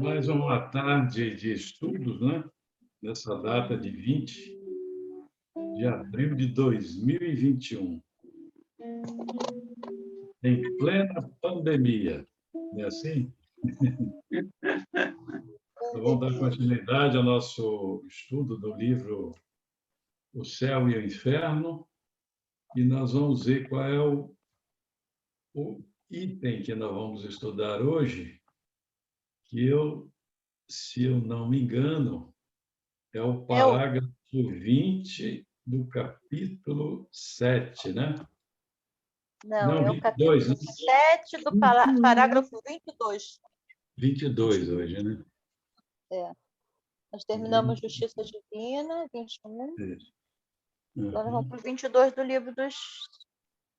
Mais uma tarde de estudos, né? Nessa data de 20 de abril de 2021, em plena pandemia. Não é assim? Então, vamos dar continuidade ao nosso estudo do livro O Céu e o Inferno, e nós vamos ver qual é o item que nós vamos estudar hoje, que se eu não me engano, é o parágrafo 20 do capítulo 7, né? Não, é o 22, capítulo né? 7 do parágrafo 22. 22 hoje, né? É. Nós terminamos Justiça Divina, 21. Isso. Agora vamos para o 22 do livro dos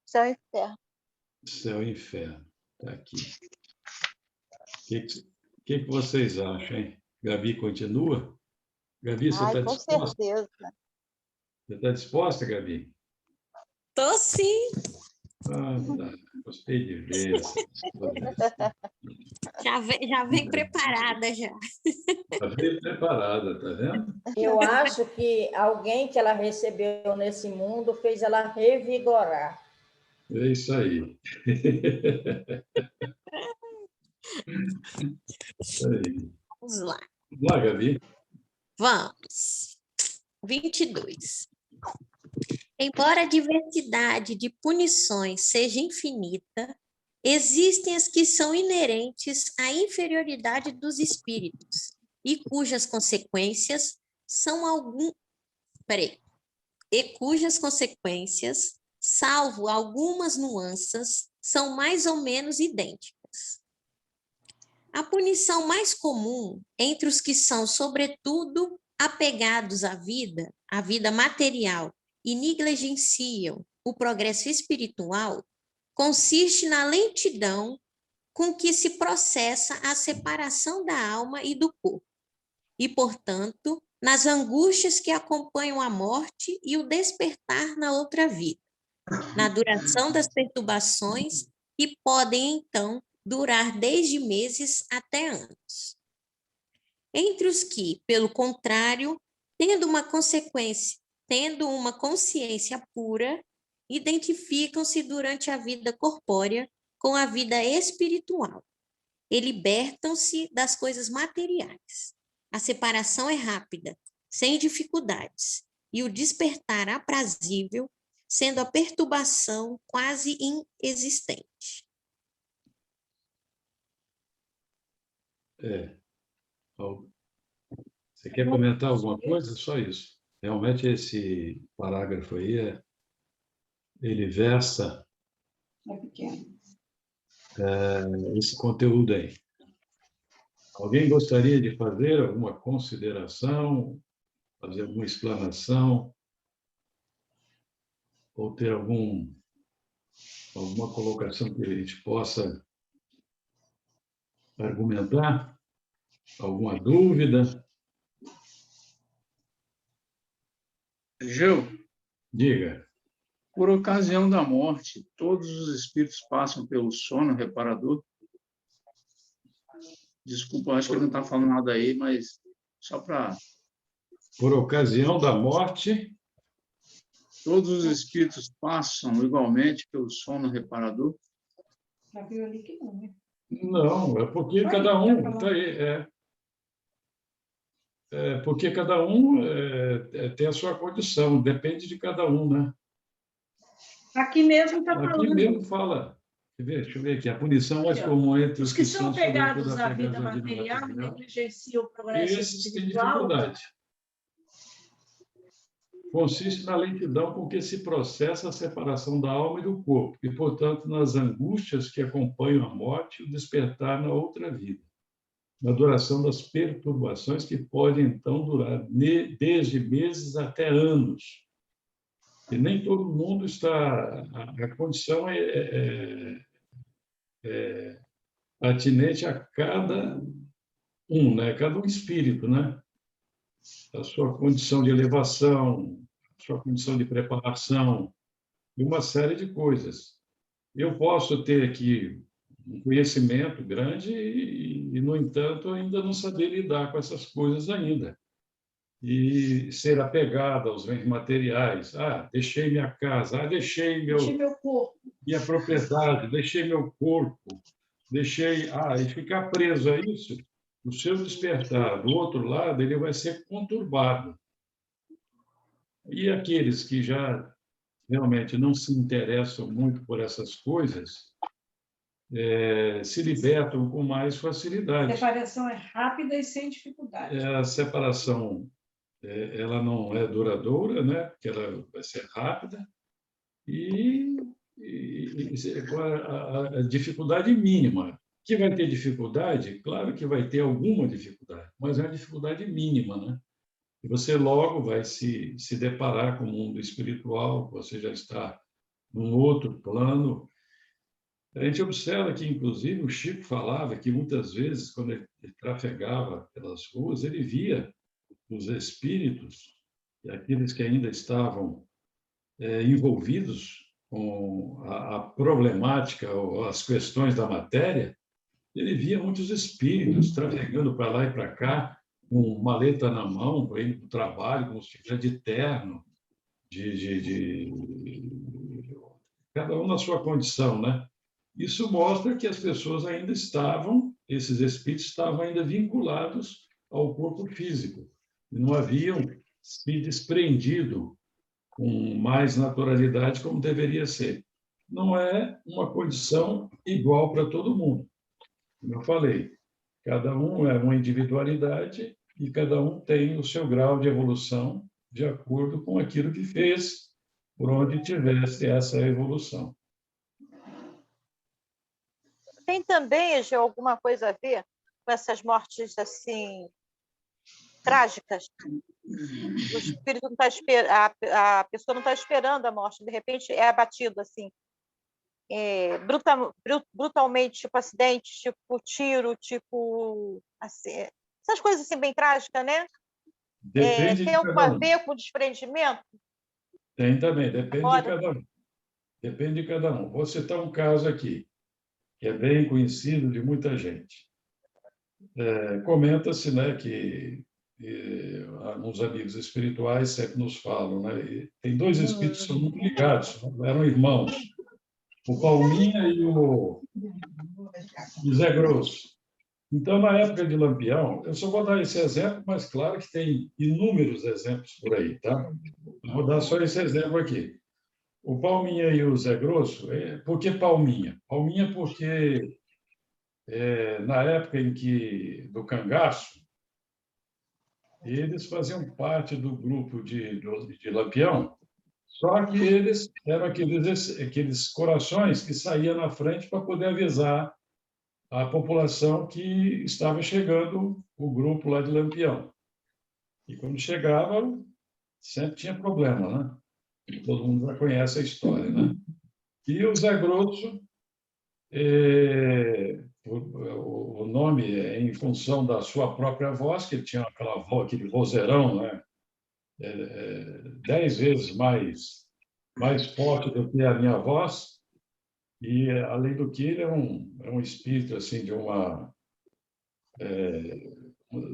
Céu e Inferno. Céu e Inferno. Está aqui. O que vocês acham, hein? Gabi continua? Gabi, você Ai, está com disposta? certeza. Você está disposta, Gabi? Tô sim. Ah, tá. Gostei de ver essa disposição. Já vem preparada já. Está bem preparada, tá vendo? Eu acho que alguém que ela recebeu nesse mundo fez ela revigorar. É isso aí. Isso aí. Vamos lá. Vamos lá, Gabi. Vamos. 22. Embora a diversidade de punições seja infinita, existem as que são inerentes à inferioridade dos espíritos e cujas consequências são salvo algumas nuances, são mais ou menos idênticas. A punição mais comum entre os que são, sobretudo, apegados à vida material, e negligenciam o progresso espiritual, consiste na lentidão com que se processa a separação da alma e do corpo, e, portanto, nas angústias que acompanham a morte e o despertar na outra vida, na duração das perturbações que podem, então, durar desde meses até anos. Entre os que, pelo contrário, tendo uma consciência pura, identificam-se durante a vida corpórea com a vida espiritual e libertam-se das coisas materiais. A separação é rápida, sem dificuldades, e o despertar aprazível, sendo a perturbação quase inexistente. Você quer comentar alguma coisa? Só isso. Realmente, esse parágrafo aí, ele versa esse conteúdo aí. Alguém gostaria de fazer alguma consideração, fazer alguma explanação, ou ter alguma colocação que a gente possa argumentar? Alguma dúvida? Geu, Diga. por ocasião da morte, todos os espíritos passam pelo sono reparador? Desculpa, acho que ele não está falando nada aí, mas só para... Por ocasião da morte, Todos os espíritos passam igualmente pelo sono reparador? Já viu ali que não, né? não, é porque cada um está aí. Porque cada um tem a sua condição, depende de cada um, né? Aqui mesmo está Aqui falando. mesmo fala. Deixa eu ver aqui. A punição mais comum entre Os que são pegados à vida material e material, negligenciam o progresso esses têm espiritual. dificuldade. Consiste na lentidão com que se processa a separação da alma e do corpo, e, portanto, nas angústias que acompanham a morte e o despertar na outra vida, na duração das perturbações que podem, então, durar desde meses até anos. E nem todo mundo está... A condição é atinente a cada um, né? Cada um espírito, né? A sua condição de elevação, a sua condição de preparação, e uma série de coisas. Eu posso ter aqui um conhecimento grande no entanto, ainda não saber lidar com essas coisas ainda. E ser apegado aos bens materiais. Deixei minha casa, deixei Deixei meu corpo. minha propriedade, deixei meu corpo, e ficar preso a isso, o seu despertar do outro lado, ele vai ser conturbado. E aqueles que já realmente não se interessam muito por essas coisas, se libertam com mais A facilidade. separação é rápida e sem dificuldade. A separação ela não é duradoura, né? Porque ela vai ser rápida e a dificuldade mínima. Que vai ter dificuldade? Claro que vai ter alguma dificuldade, mas é uma dificuldade mínima, né? E você logo vai se deparar com o mundo espiritual, você já está num outro plano. A gente observa que, inclusive, o Chico falava que muitas vezes, quando ele trafegava pelas ruas, ele via os espíritos, e aqueles que ainda estavam envolvidos com a problemática ou as questões da matéria, ele via muitos espíritos trafegando para lá e para cá, com maleta na mão, indo para o trabalho, como se estivesse de terno, cada um na sua condição, né? Isso mostra que as pessoas ainda esses espíritos estavam ainda vinculados ao corpo físico, e não haviam se desprendido com mais naturalidade como deveria ser. Não é uma condição igual para todo mundo. Como eu falei, cada um é uma individualidade e cada um tem o seu grau de evolução de acordo com aquilo que fez, por onde tivesse essa evolução. Tem também, Egeu, alguma coisa a ver com essas mortes assim trágicas? O espírito não tá a pessoa não está esperando a morte, de repente é abatido assim, brutalmente, tipo acidente, tipo tiro, tipo assim, essas coisas assim bem trágicas, né? Depende Tem de algo cada a um. ver com o desprendimento? Tem também, depende de Agora, cada um. Depende de cada um. Vou citar um caso aqui, que é bem conhecido de muita gente. Comenta-se, né, que alguns amigos espirituais sempre nos falam, né? E tem dois espíritos que são muito ligados, eram irmãos, o Palminha e o Zé Grosso. Então, na época de Lampião, eu só vou dar esse exemplo, mas claro que tem inúmeros exemplos por aí, tá? Eu vou dar só esse exemplo aqui. O Palminha e o Zé Grosso, por que Palminha? Palminha porque na época do cangaço, eles faziam parte do grupo de Lampião, só que eles eram aqueles corações que saíam na frente para poder avisar a população que estava chegando o grupo lá de Lampião. E quando chegava, sempre tinha problema, né? Todo mundo já conhece a história, né? E o Zé Grosso, o nome é em função da sua própria voz, que ele tinha aquele vozeirão, né? 10 vezes mais forte do que a minha voz, e além do que ele é um espírito assim de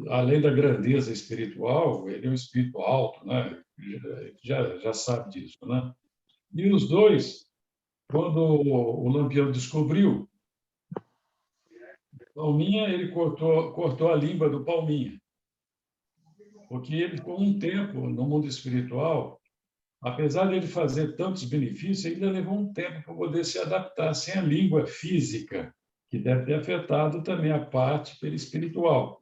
além da grandeza espiritual, ele é um espírito alto, né? Já sabe disso, né? E os dois, quando o Lampião descobriu, Palminha, ele cortou a língua do Palminha, porque ele, por um tempo, no mundo espiritual, apesar de ele fazer tantos benefícios, ainda levou um tempo para poder se adaptar sem a língua física, que deve ter afetado também a parte espiritual.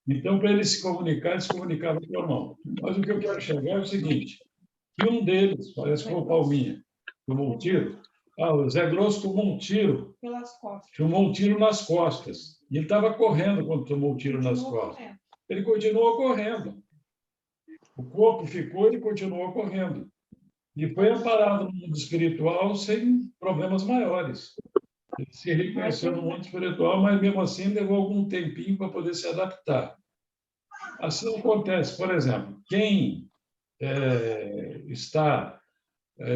Então, para ele se comunicava com a mão. Mas o que eu quero chegar é o seguinte, que um deles, parece que foi o Palminha, tomou um tiro. O Zé Grosso tomou um tiro. Pelas costas. Tomou um tiro nas costas. E ele estava correndo quando tomou o tiro nas costas. Ele continuou correndo. O corpo ficou, ele continuou correndo. E foi parado no mundo espiritual sem problemas maiores. Ele se reconheceu no mundo espiritual, mas mesmo assim levou algum tempinho para poder se adaptar. Assim acontece, por exemplo, quem está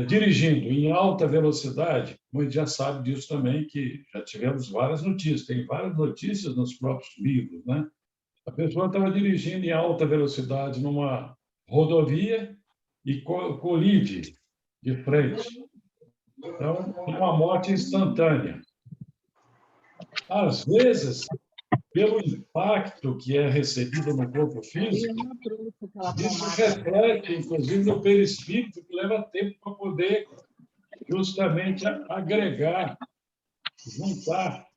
dirigindo em alta velocidade, como a gente já sabe disso também, que já tivemos várias notícias, tem várias notícias nos próprios livros, né? A pessoa estava dirigindo em alta velocidade numa rodovia e colide de frente. Então, é uma morte instantânea. Às vezes, pelo impacto que é recebido no corpo físico, isso reflete, inclusive, no perispírito, que leva tempo para poder justamente agregar, juntar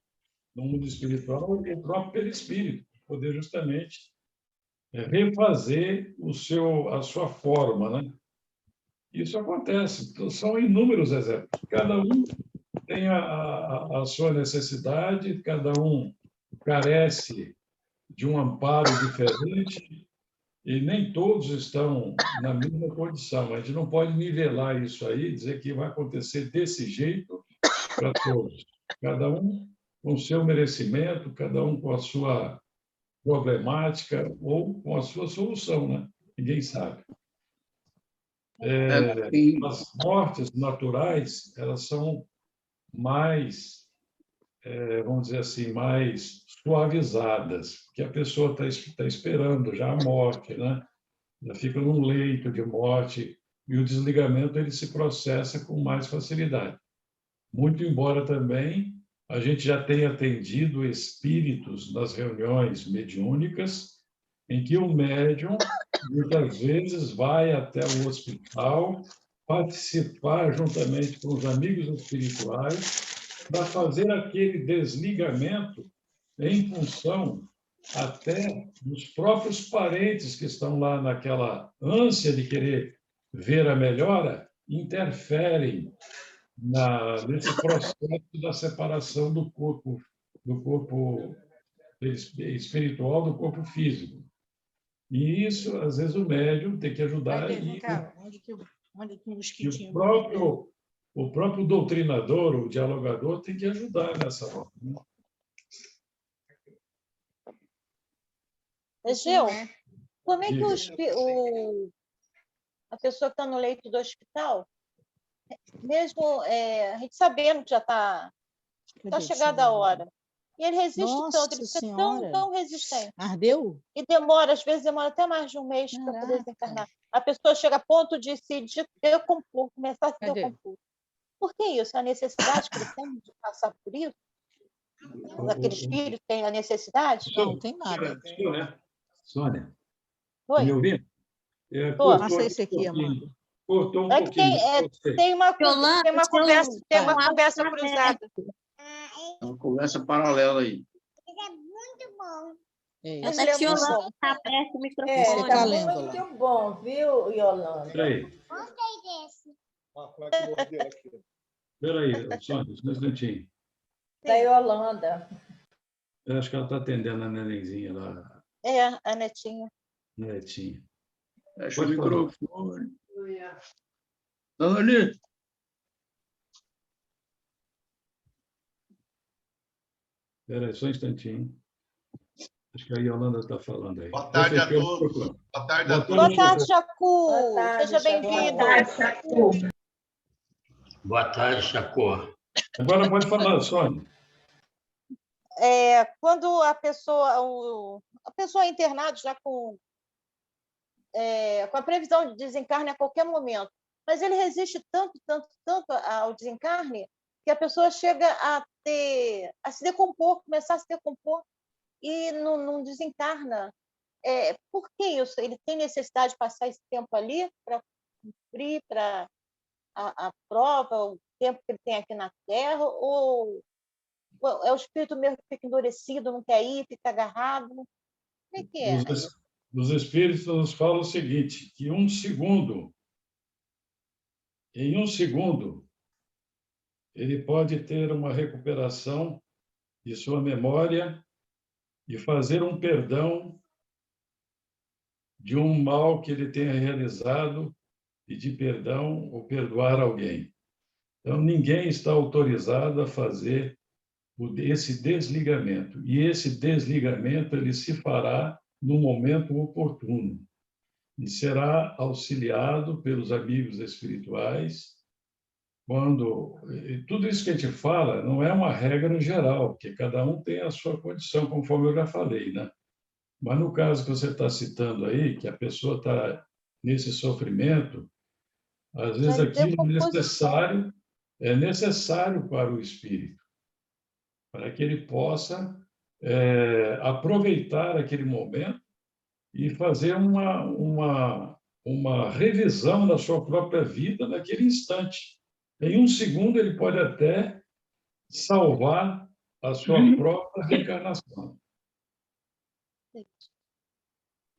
no mundo espiritual o próprio perispírito, poder justamente refazer a sua forma, né? Isso acontece. Então, são inúmeros exemplos. Cada um tem a sua necessidade, cada um carece de um amparo diferente e nem todos estão na mesma condição. A gente não pode nivelar isso aí, dizer que vai acontecer desse jeito para todos. Cada um com o seu merecimento, cada um com a sua problemática ou com a sua solução, né? Ninguém sabe. As mortes naturais, elas são mais, vamos dizer assim, mais suavizadas, porque a pessoa está esperando já a morte, né? Já fica num leito de morte e o desligamento ele se processa com mais facilidade. Muito embora também a gente já tenha atendido espíritos nas reuniões mediúnicas, em que o médium, muitas vezes, vai até o hospital participar, juntamente com os amigos espirituais, para fazer aquele desligamento em função até dos próprios parentes que estão lá naquela ânsia de querer ver a melhora, interferem nesse processo da separação do corpo espiritual do corpo físico. E isso, às vezes, o médium tem que ajudar e o próprio doutrinador, o dialogador, tem que ajudar nessa hora. Gil, como é que a pessoa que está no leito do hospital, mesmo a gente sabendo que já está chegada a hora, e ele resiste tanto, ele fica tão resistente. Ardeu? E às vezes demora até mais de um mês para poder desencarnar. A pessoa chega a ponto de se decompor, começar a se decompor. Por que isso? A necessidade que ele tem de passar por isso? Aquele espírito tem a necessidade? Não, tem nada. Sônia, Oi? me ouvindo? Passa esse aqui, Amanda. Cortou um É que pouquinho. tem uma conversa cruzada. É uma conversa paralela aí. É muito bom. Esse Essa é muito Yolanda bom. está perto do microfone. É, Tá tá lendo lá. muito bom, viu, Yolanda? Espera aí, Sônia, um instantinho. Da Yolanda. Eu acho que ela está atendendo a nenenzinha lá, É, a netinha. netinha. Fecha o Pode falar. microfone. Dona Anitta. Espera aí, só um instantinho. Acho que a Yolanda está falando aí. Boa tarde a todos. Boa tarde a todos. Boa tarde, Jacu. Boa tarde, Seja bem-vindo. Boa tarde, Chacô. Agora pode falar, Sônia. Quando a pessoa é internada já com a previsão de desencarne a qualquer momento, mas ele resiste tanto ao desencarne que a pessoa chega a se decompor, começar a se decompor e não desencarna. Por que isso? Ele tem necessidade de passar esse tempo ali para cumprir para a prova, o tempo que ele tem aqui na Terra, ou é o espírito mesmo que fica endurecido, não quer ir, fica agarrado? Como é que é? Os espíritos nos falam o seguinte, que em um segundo, ele pode ter uma recuperação de sua memória e fazer um perdão de um mal que ele tenha realizado, pedir perdão ou perdoar alguém. Então, ninguém está autorizado a fazer esse desligamento. E esse desligamento ele se fará no momento oportuno e será auxiliado pelos amigos espirituais tudo isso que a gente fala não é uma regra geral, porque cada um tem a sua condição, conforme eu já falei, né? Mas no caso que você está citando aí, que a pessoa está nesse sofrimento, às vezes Já aquilo decomposição. é necessário para o espírito, para que ele possa aproveitar aquele momento e fazer uma revisão da sua própria vida naquele instante. Em um segundo, ele pode até salvar a sua própria reencarnação.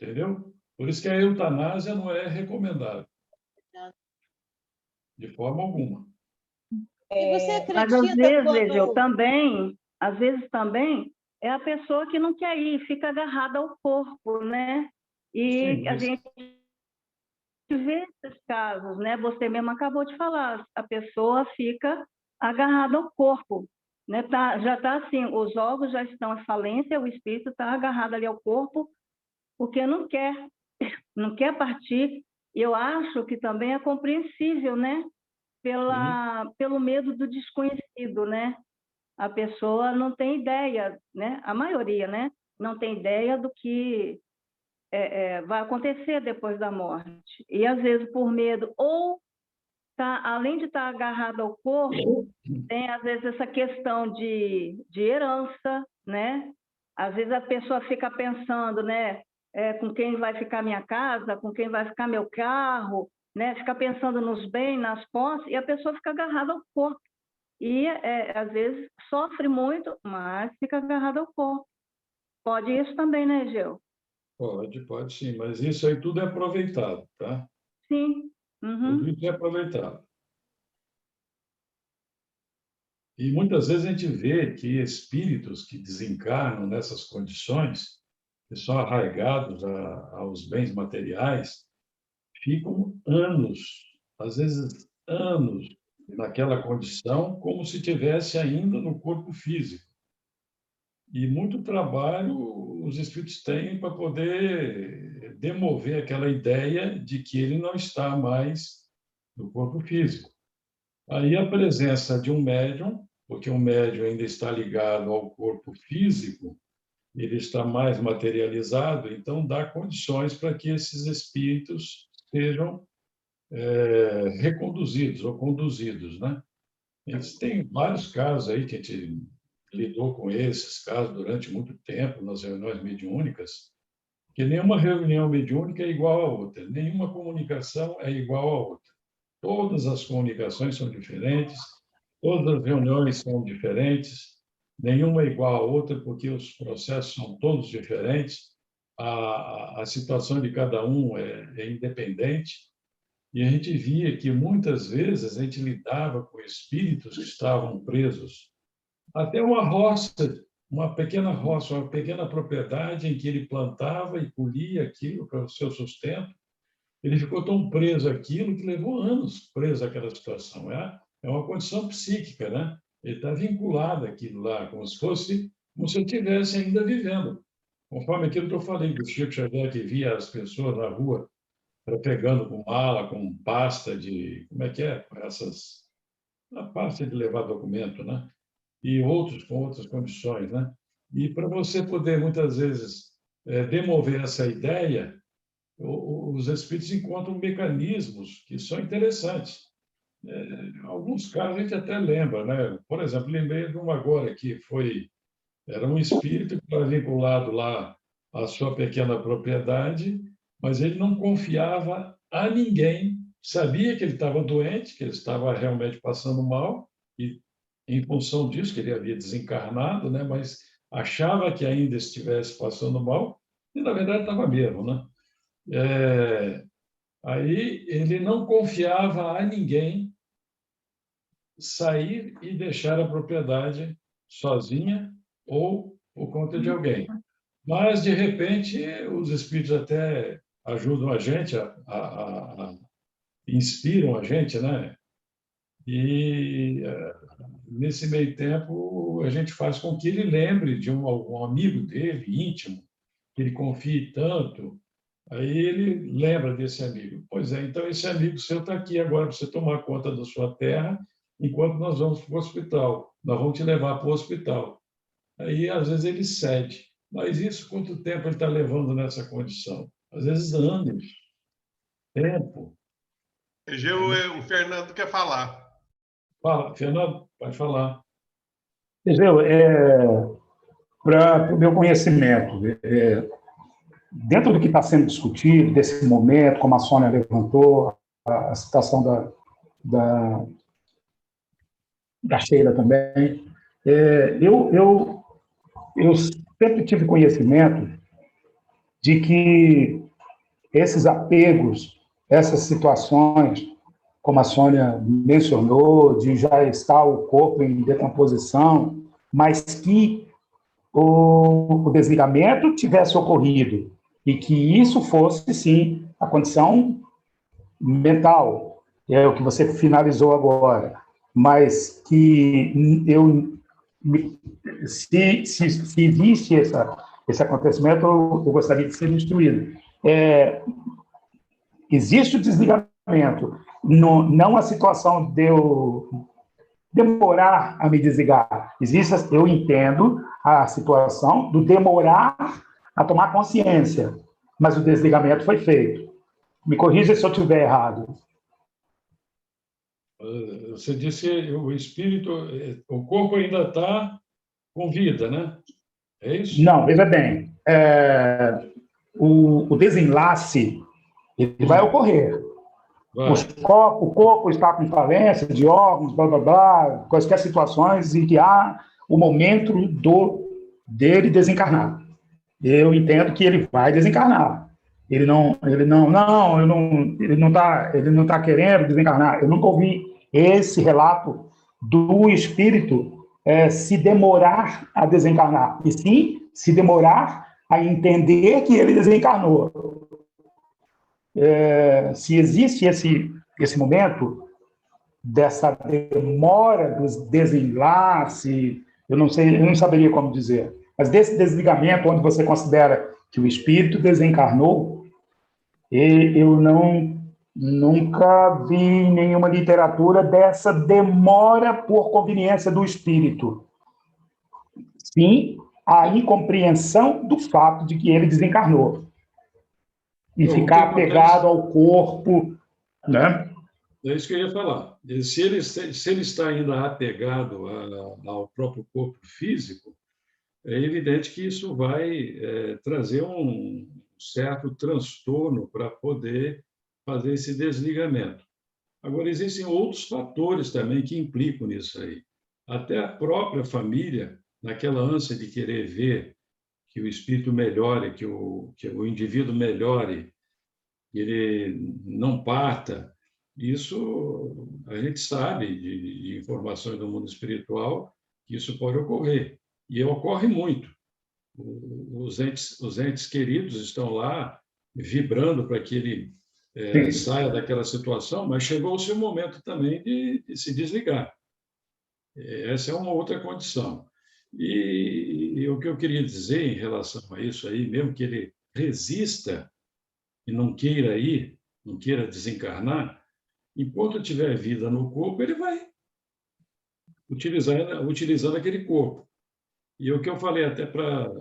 Entendeu? Por isso que a eutanásia não é recomendável. De forma alguma. E você Mas acredita às vezes também, é a pessoa que não quer ir, fica agarrada ao corpo, né? E Sim, a mas- gente vê esses casos, né? Você mesmo acabou de falar, a pessoa fica agarrada ao corpo, né? Já está assim, os órgãos já estão em falência, o espírito está agarrado ali ao corpo, porque não quer partir. E eu acho que também é compreensível, né? Pelo medo do desconhecido, né? A pessoa não tem ideia, né? A maioria, né? Não tem ideia do que vai acontecer depois da morte. E, às vezes, por medo, ou além de estar agarrado ao corpo, tem, às vezes, essa questão de herança, né? Às vezes a pessoa fica pensando, né? Com quem vai ficar minha casa, com quem vai ficar meu carro, né? Fica pensando nos bens, nas posses, e a pessoa fica agarrada ao corpo. E, às vezes, sofre muito, mas fica agarrada ao corpo. Pode isso também, né, Geu? Pode sim, mas isso aí tudo é aproveitado, tá? Sim. Uhum. Tudo isso é aproveitado. E muitas vezes a gente vê que espíritos que desencarnam nessas condições, que são arraigados aos bens materiais, ficam anos, às vezes anos, naquela condição, como se tivesse ainda no corpo físico. E muito trabalho os espíritos têm para poder demover aquela ideia de que ele não está mais no corpo físico. Aí a presença de um médium, porque o médium ainda está ligado ao corpo físico, ele está mais materializado, então dá condições para que esses espíritos sejam reconduzidos ou conduzidos, né? Tem vários casos aí que a gente lidou com esses casos durante muito tempo nas reuniões mediúnicas, que nenhuma reunião mediúnica é igual à outra, nenhuma comunicação é igual à outra. Todas as comunicações são diferentes, todas as reuniões são diferentes, nenhuma é igual à outra, porque os processos são todos diferentes, a situação de cada um é independente, e a gente via que muitas vezes a gente lidava com espíritos que estavam presos até uma roça, uma pequena roça, uma pequena propriedade em que ele plantava e colhia aquilo para o seu sustento. Ele ficou tão preso àquilo que levou anos preso àquela situação. É uma condição psíquica, né? Ele está vinculado àquilo lá, como se ele estivesse ainda vivendo. Conforme aquilo que eu falei do Chico Xavier, que via as pessoas na rua pegando com mala, com pasta de... Como é que é? A pasta de levar documento, né? E outros com outras condições, né? E para você poder, muitas vezes, demover essa ideia, os espíritos encontram mecanismos que são interessantes. Em alguns casos a gente até lembra, né? Por exemplo, lembrei de um agora que era um espírito que estava vinculado lá à sua pequena propriedade, mas ele não confiava a ninguém, sabia que ele estava doente, que ele estava realmente passando mal, e em função disso, que ele havia desencarnado, né? Mas achava que ainda estivesse passando mal, e na verdade estava mesmo, né? Aí ele não confiava a ninguém sair e deixar a propriedade sozinha ou por conta de alguém. Mas, de repente, os espíritos até ajudam a gente, inspiram a gente, né? E, nesse meio tempo, a gente faz com que ele lembre de um amigo dele, íntimo, que ele confie tanto. Aí ele lembra desse amigo. Pois é, então esse amigo seu está aqui agora para você tomar conta da sua terra enquanto nós vamos para o hospital. Nós vamos te levar para o hospital. Aí, às vezes, ele cede. Mas isso, quanto tempo ele está levando nessa condição? Às vezes, anos. Tempo. O Fernando quer falar. Fala, Fernando, pode falar. Egeu, para o meu conhecimento, dentro do que está sendo discutido, desse momento, como a Sônia levantou, a citação da Sheila também, eu sempre tive conhecimento de que esses apegos, essas situações, como a Sônia mencionou, de já estar o corpo em decomposição, mas que o desligamento tivesse ocorrido e que isso fosse, sim, a condição mental, é o que você finalizou agora, mas que se existe esse acontecimento, eu gostaria de ser instruído. Existe o desligamento, não a situação de eu demorar a me desligar. Eu entendo a situação do demorar a tomar consciência, mas o desligamento foi feito. Me corrija se eu estiver errado. Você disse que o espírito, o corpo ainda está com vida, né? É isso? Não, veja bem. O desenlace ele vai ocorrer. Vai. O corpo está com falência de órgãos, blá, blá, blá, quaisquer situações em que há o momento dele desencarnar. Eu entendo que ele vai desencarnar. Ele não está querendo desencarnar. Eu nunca ouvi esse relato do espírito se demorar a desencarnar, e sim se demorar a entender que ele desencarnou. Se existe esse momento dessa demora dos desenlace, eu não saberia como dizer, mas desse desligamento onde você considera que o espírito desencarnou, eu nunca vi em nenhuma literatura dessa demora por conveniência do espírito. Sim, a incompreensão do fato de que ele desencarnou. E ficar apegado ao corpo, né? É isso que eu ia falar. Se ele está ainda apegado ao próprio corpo físico, é evidente que isso vai trazer um certo transtorno para poder fazer esse desligamento. Agora, existem outros fatores também que implicam nisso aí. Até a própria família, naquela ânsia de querer ver que o espírito melhore, que o indivíduo melhore, que ele não parta. Isso a gente sabe de informações do mundo espiritual que isso pode ocorrer. E ocorre muito. Os entes queridos estão lá vibrando para que ele saia daquela situação, mas chegou o seu momento também de se desligar. Essa é uma outra condição. E o que eu queria dizer em relação a isso aí, mesmo que ele resista e não queira ir, não queira desencarnar, enquanto tiver vida no corpo, ele vai utilizando aquele corpo. E o que eu falei até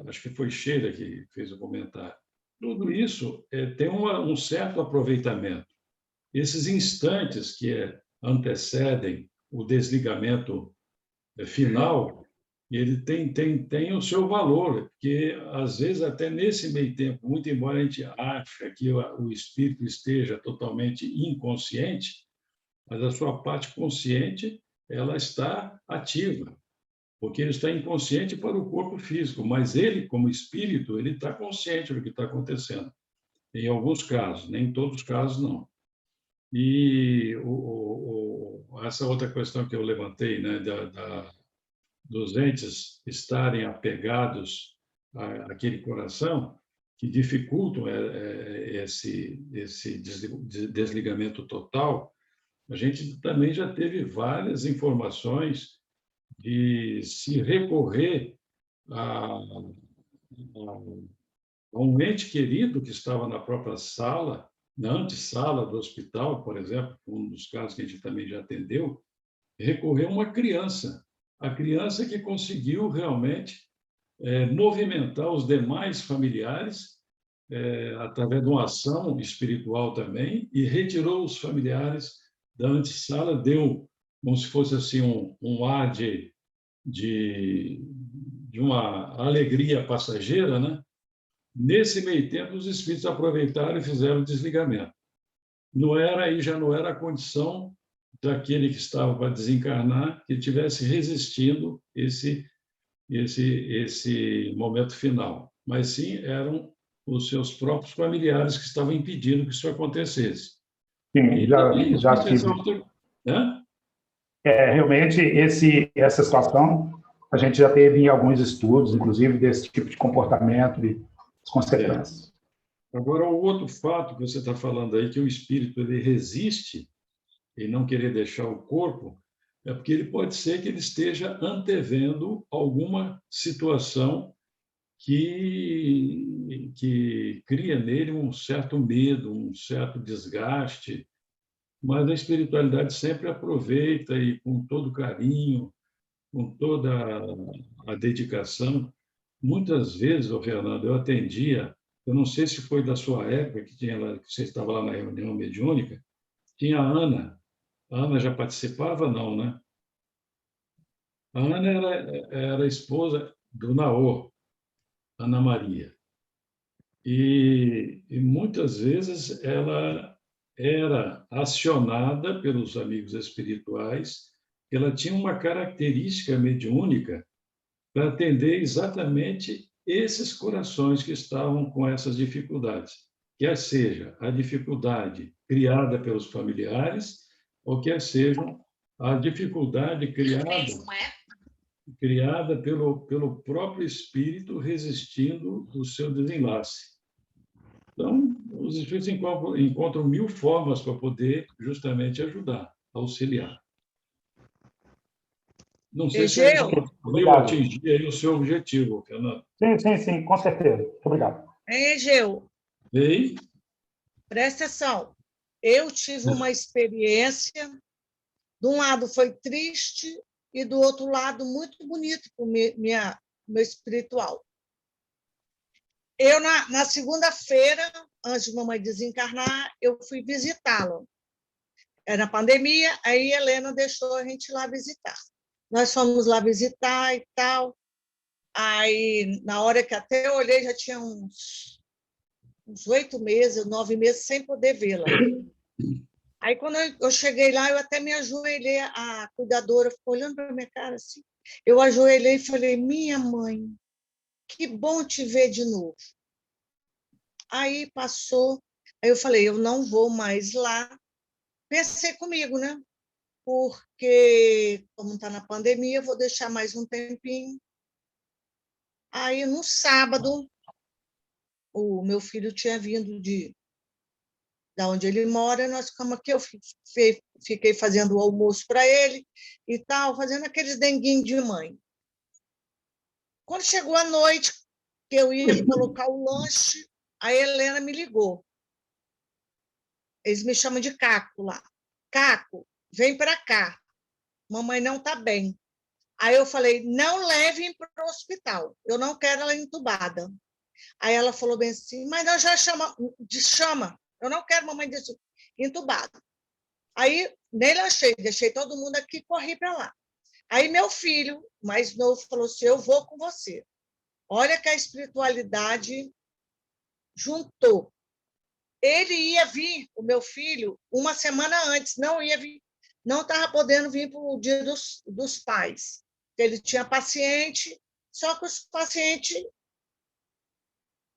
acho que foi Sheila que fez o comentário, tudo isso tem um certo aproveitamento. Esses instantes que antecedem o desligamento final, ele tem o seu valor, porque, às vezes, até nesse meio tempo, muito embora a gente ache que o espírito esteja totalmente inconsciente, mas a sua parte consciente ela está ativa, porque ele está inconsciente para o corpo físico, mas ele, como espírito, ele está consciente do que está acontecendo. Em alguns casos, nem em todos os casos, não. E essa outra questão que eu levantei, né, dos entes estarem apegados àquele coração, que dificultam esse desligamento total, a gente também já teve várias informações de se recorrer a um ente querido que estava na própria sala, na antessala do hospital, por exemplo, um dos casos que a gente também já atendeu, recorreu a uma criança, a criança que conseguiu realmente movimentar os demais familiares através de uma ação espiritual também, e retirou os familiares da antessala, deu como se fosse assim um ar de uma alegria passageira, né? Nesse meio tempo, os espíritos aproveitaram e fizeram o desligamento. Já não era a condição daquele que estava para desencarnar que estivesse resistindo esse momento final, mas sim eram os seus próprios familiares que estavam impedindo que isso acontecesse. Sim, E também já existe essa tive. outra, né? Realmente, essa situação a gente já teve em alguns estudos, inclusive, desse tipo de comportamento e as consequências. Agora, o outro fato que você está falando aí, que o espírito ele resiste em não querer deixar o corpo, é porque ele pode ser que ele esteja antevendo alguma situação que cria nele um certo medo, um certo desgaste, mas a espiritualidade sempre aproveita e com todo carinho, com toda a dedicação. Muitas vezes, Fernando, eu atendia, eu não sei se foi da sua época que que você estava lá na reunião mediúnica, tinha a Ana. A Ana já participava, não, né? A Ana era a esposa do Naor, Ana Maria. E muitas vezes ela era acionada pelos amigos espirituais, ela tinha uma característica mediúnica para atender exatamente esses corações que estavam com essas dificuldades, quer seja a dificuldade criada pelos familiares, ou quer seja a dificuldade criada pelo próprio espírito resistindo do seu desenlace. Então, os espíritos encontram 1000 formas para poder justamente ajudar, auxiliar. Não sei se eu atingir aí o seu objetivo, Fernando. Sim, com certeza. Muito obrigado. Egeu, Ei? presta atenção. Eu tive uma experiência, de um lado foi triste e do outro lado muito bonito para o meu espiritual. Eu, na segunda-feira, antes de mamãe desencarnar, eu fui visitá-la. Era pandemia, aí a Helena deixou a gente ir lá visitar. Nós fomos lá visitar e tal. Aí, na hora que até eu olhei, já tinha uns 8 meses, 9 meses, sem poder vê-la. Aí, quando eu cheguei lá, eu até me ajoelhei, a cuidadora ficou olhando para a minha cara assim. Eu ajoelhei e falei, minha mãe, que bom te ver de novo. Aí passou, aí eu falei, eu não vou mais lá. Pensei comigo, né? Porque, como está na pandemia, eu vou deixar mais um tempinho. Aí, no sábado, o meu filho tinha vindo da onde ele mora, nós ficamos aqui, eu fiquei fazendo o almoço para ele e tal, fazendo aqueles denguinhos de mãe. Quando chegou a noite, que eu ia colocar o lanche, a Helena me ligou. Eles me chamam de Caco lá. Caco, vem para cá. Mamãe não está bem. Aí eu falei, não levem para o hospital. Eu não quero ela entubada. Aí ela falou bem assim, mas nós já chama. Eu não quero mamãe entubada. Aí nem lanchei, deixei todo mundo aqui e corri para lá. Aí meu filho, mais novo, falou assim, eu vou com você. Olha que a espiritualidade juntou. Ele ia vir, o meu filho, uma semana antes, não ia vir, não estava podendo vir para o Dia dos Pais. Ele tinha paciente, só que os pacientes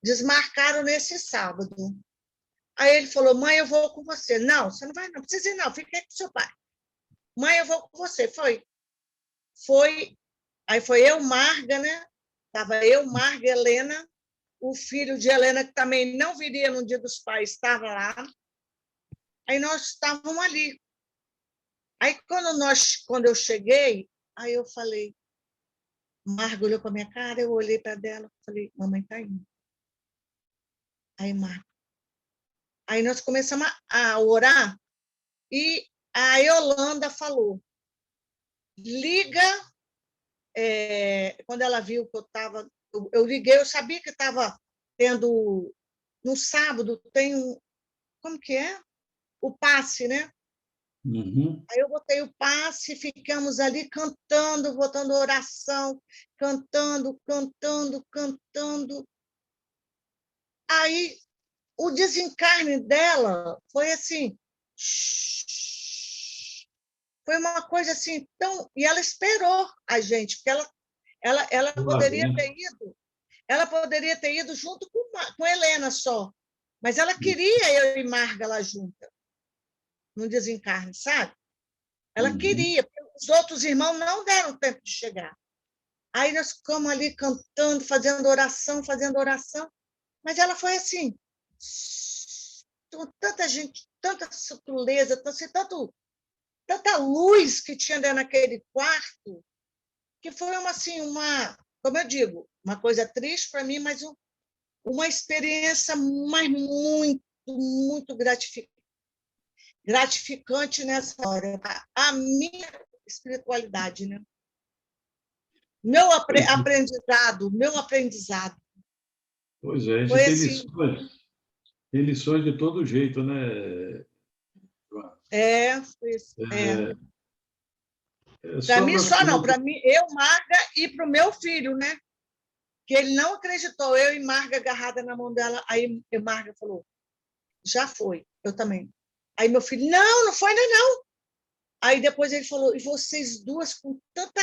desmarcaram nesse sábado. Aí ele falou, mãe, eu vou com você. Não, você não vai, não precisa ir, não, fica aí com seu pai. Mãe, eu vou com você. Foi. Aí foi eu, Marga, né? Estava eu, Marga, Helena, o filho de Helena, que também não viria no Dia dos Pais, estava lá. Aí nós estávamos ali. Aí, quando eu cheguei, aí eu falei, Marga olhou para a minha cara, eu olhei para dela, falei, mamãe está indo. Aí, Marga. Aí nós começamos a orar e a Yolanda falou, liga, quando ela viu que eu estava... Eu liguei, eu sabia que estava tendo... No sábado tem como que é? O passe, né? Uhum. Aí eu botei o passe, ficamos ali cantando, botando oração, cantando. Aí o desencarne dela foi assim, foi uma coisa assim tão... E ela esperou a gente, porque ela poderia ter ido junto com Helena só, mas ela queria eu e Marga lá junta, no desencarne, sabe? Ela queria, porque os outros irmãos não deram tempo de chegar. Aí nós ficamos ali cantando, fazendo oração, mas ela foi assim, com tanta gente, tanta sutileza, tanta luz que tinha dentro daquele quarto, que foi como eu digo, uma coisa triste para mim, mas uma experiência muito gratificante nessa hora. A minha espiritualidade, né? Meu aprendizado. Pois é, a gente Foi tem assim, lições de todo jeito, né, Joana? foi assim. Para Só mim, para só não, para mim, eu, Marga, e para o meu filho, né? Que ele não acreditou, eu e Marga agarrada na mão dela. Aí Marga falou, já foi, eu também. Aí meu filho, não foi ainda não. Aí depois ele falou, e vocês duas com tanta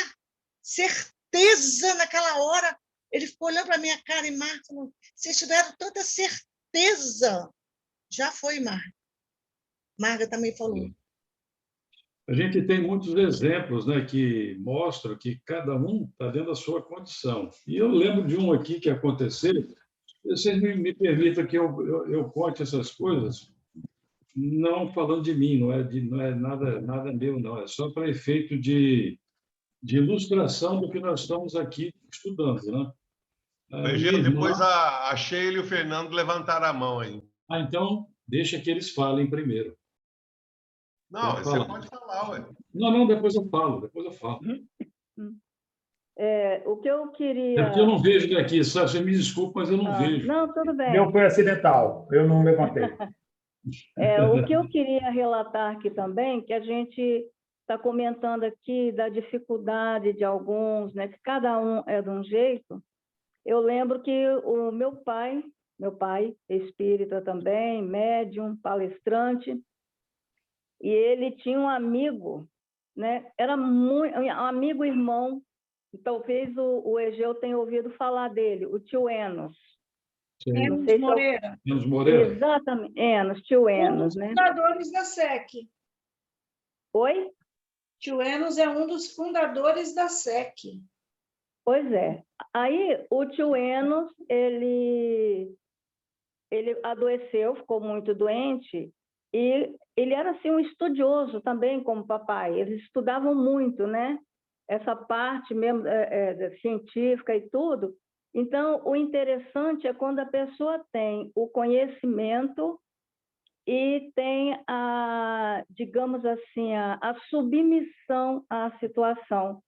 certeza naquela hora, ele ficou olhando para a minha cara e Marga falou, vocês tiveram tanta certeza. Já foi, Marga. Marga também falou. A gente tem muitos exemplos, né, que mostram que cada um está dentro da sua condição. E eu lembro de um aqui que aconteceu. Vocês me permitam que eu conte essas coisas, não falando de mim, não é nada meu, não. É só para efeito de ilustração do que nós estamos aqui estudando, né? Egeu, depois a Sheila e o Fernando levantaram a mão aí. Então, deixa que eles falem primeiro. Não, você pode falar, ué. Não, depois eu falo. O que eu queria... É porque eu não vejo daqui, sabe? Você me desculpa, mas eu não vejo. Não, tudo bem. Meu foi acidental, eu não levantei. O que eu queria relatar aqui também, que a gente está comentando aqui da dificuldade de alguns, né? Que cada um é de um jeito. Eu lembro que o meu pai espírita também, médium, palestrante, e ele tinha um amigo, né? Era muito um amigo irmão, talvez o Egeu tenha ouvido falar dele, o tio Enos. Enos Moreira. Enos Moreira? Exatamente, Enos, tio Enos, né? Um dos fundadores da SEC. Oi? Tio Enos é um dos fundadores da SEC. Pois é. Aí, o tio Enos, ele adoeceu, ficou muito doente, e ele era assim, um estudioso também, como papai. Eles estudavam muito, né? Essa parte mesmo científica e tudo. Então, o interessante é quando a pessoa tem o conhecimento e tem digamos assim, a submissão à situação.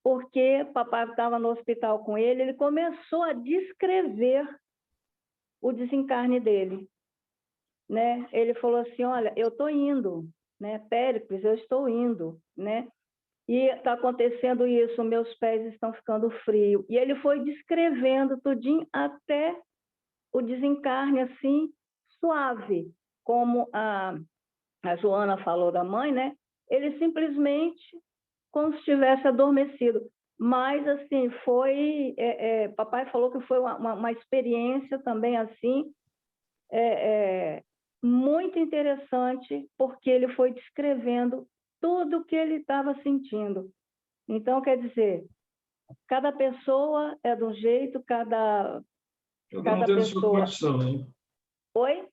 Porque papai estava no hospital com ele começou a descrever o desencarne dele, né? Ele falou assim, olha, eu estou indo, né? Péricles, eu estou indo, né? E está acontecendo isso, meus pés estão ficando frios. E ele foi descrevendo tudinho até o desencarne, assim, suave, como a Joana falou da mãe, né? Ele simplesmente como se estivesse adormecido. Mas, assim, papai falou que foi uma experiência também, assim, muito interessante, porque ele foi descrevendo tudo o que ele estava sentindo. Então, quer dizer, cada pessoa é de um jeito, cada um dentro da sua condição, né? Oi?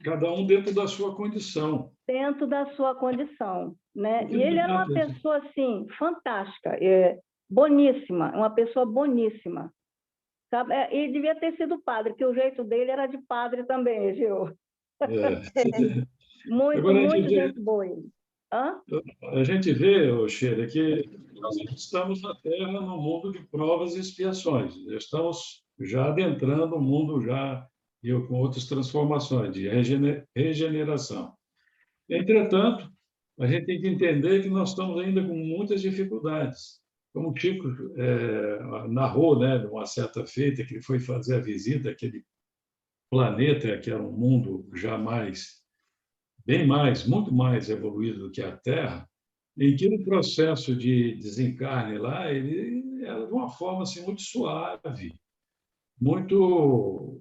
Cada um dentro da sua condição. Dentro da sua condição, né? E ele era uma pessoa, assim, fantástica, boníssima, uma pessoa boníssima. Sabe? E devia ter sido padre, que o jeito dele era de padre também, Gil. Muito gente boa ele. Hã? A gente vê, Sheila, que nós estamos na Terra num mundo de provas e expiações. Estamos já adentrando o mundo já e com outras transformações, de regeneração. Entretanto, a gente tem que entender que nós estamos ainda com muitas dificuldades. Como o Chico narrou, né, de uma certa feita, que ele foi fazer a visita àquele planeta, que era um mundo jamais, bem mais, muito mais evoluído do que a Terra, em que o processo de desencarne lá, ele era de uma forma assim, muito suave, muito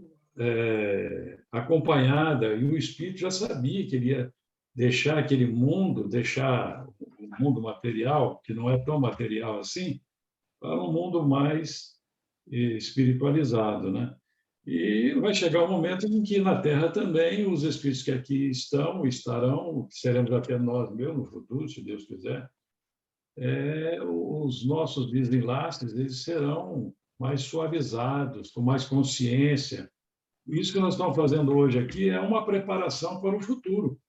acompanhada, e o espírito já sabia que ele ia deixar aquele mundo, deixar o mundo material, que não é tão material assim, para um mundo mais espiritualizado, né? E vai chegar um momento em que na Terra também os espíritos que aqui estão, estarão, seremos até nós mesmos no futuro, se Deus quiser, os nossos desenlaces eles serão mais suavizados, com mais consciência. Isso que nós estamos fazendo hoje aqui é uma preparação para o futuro,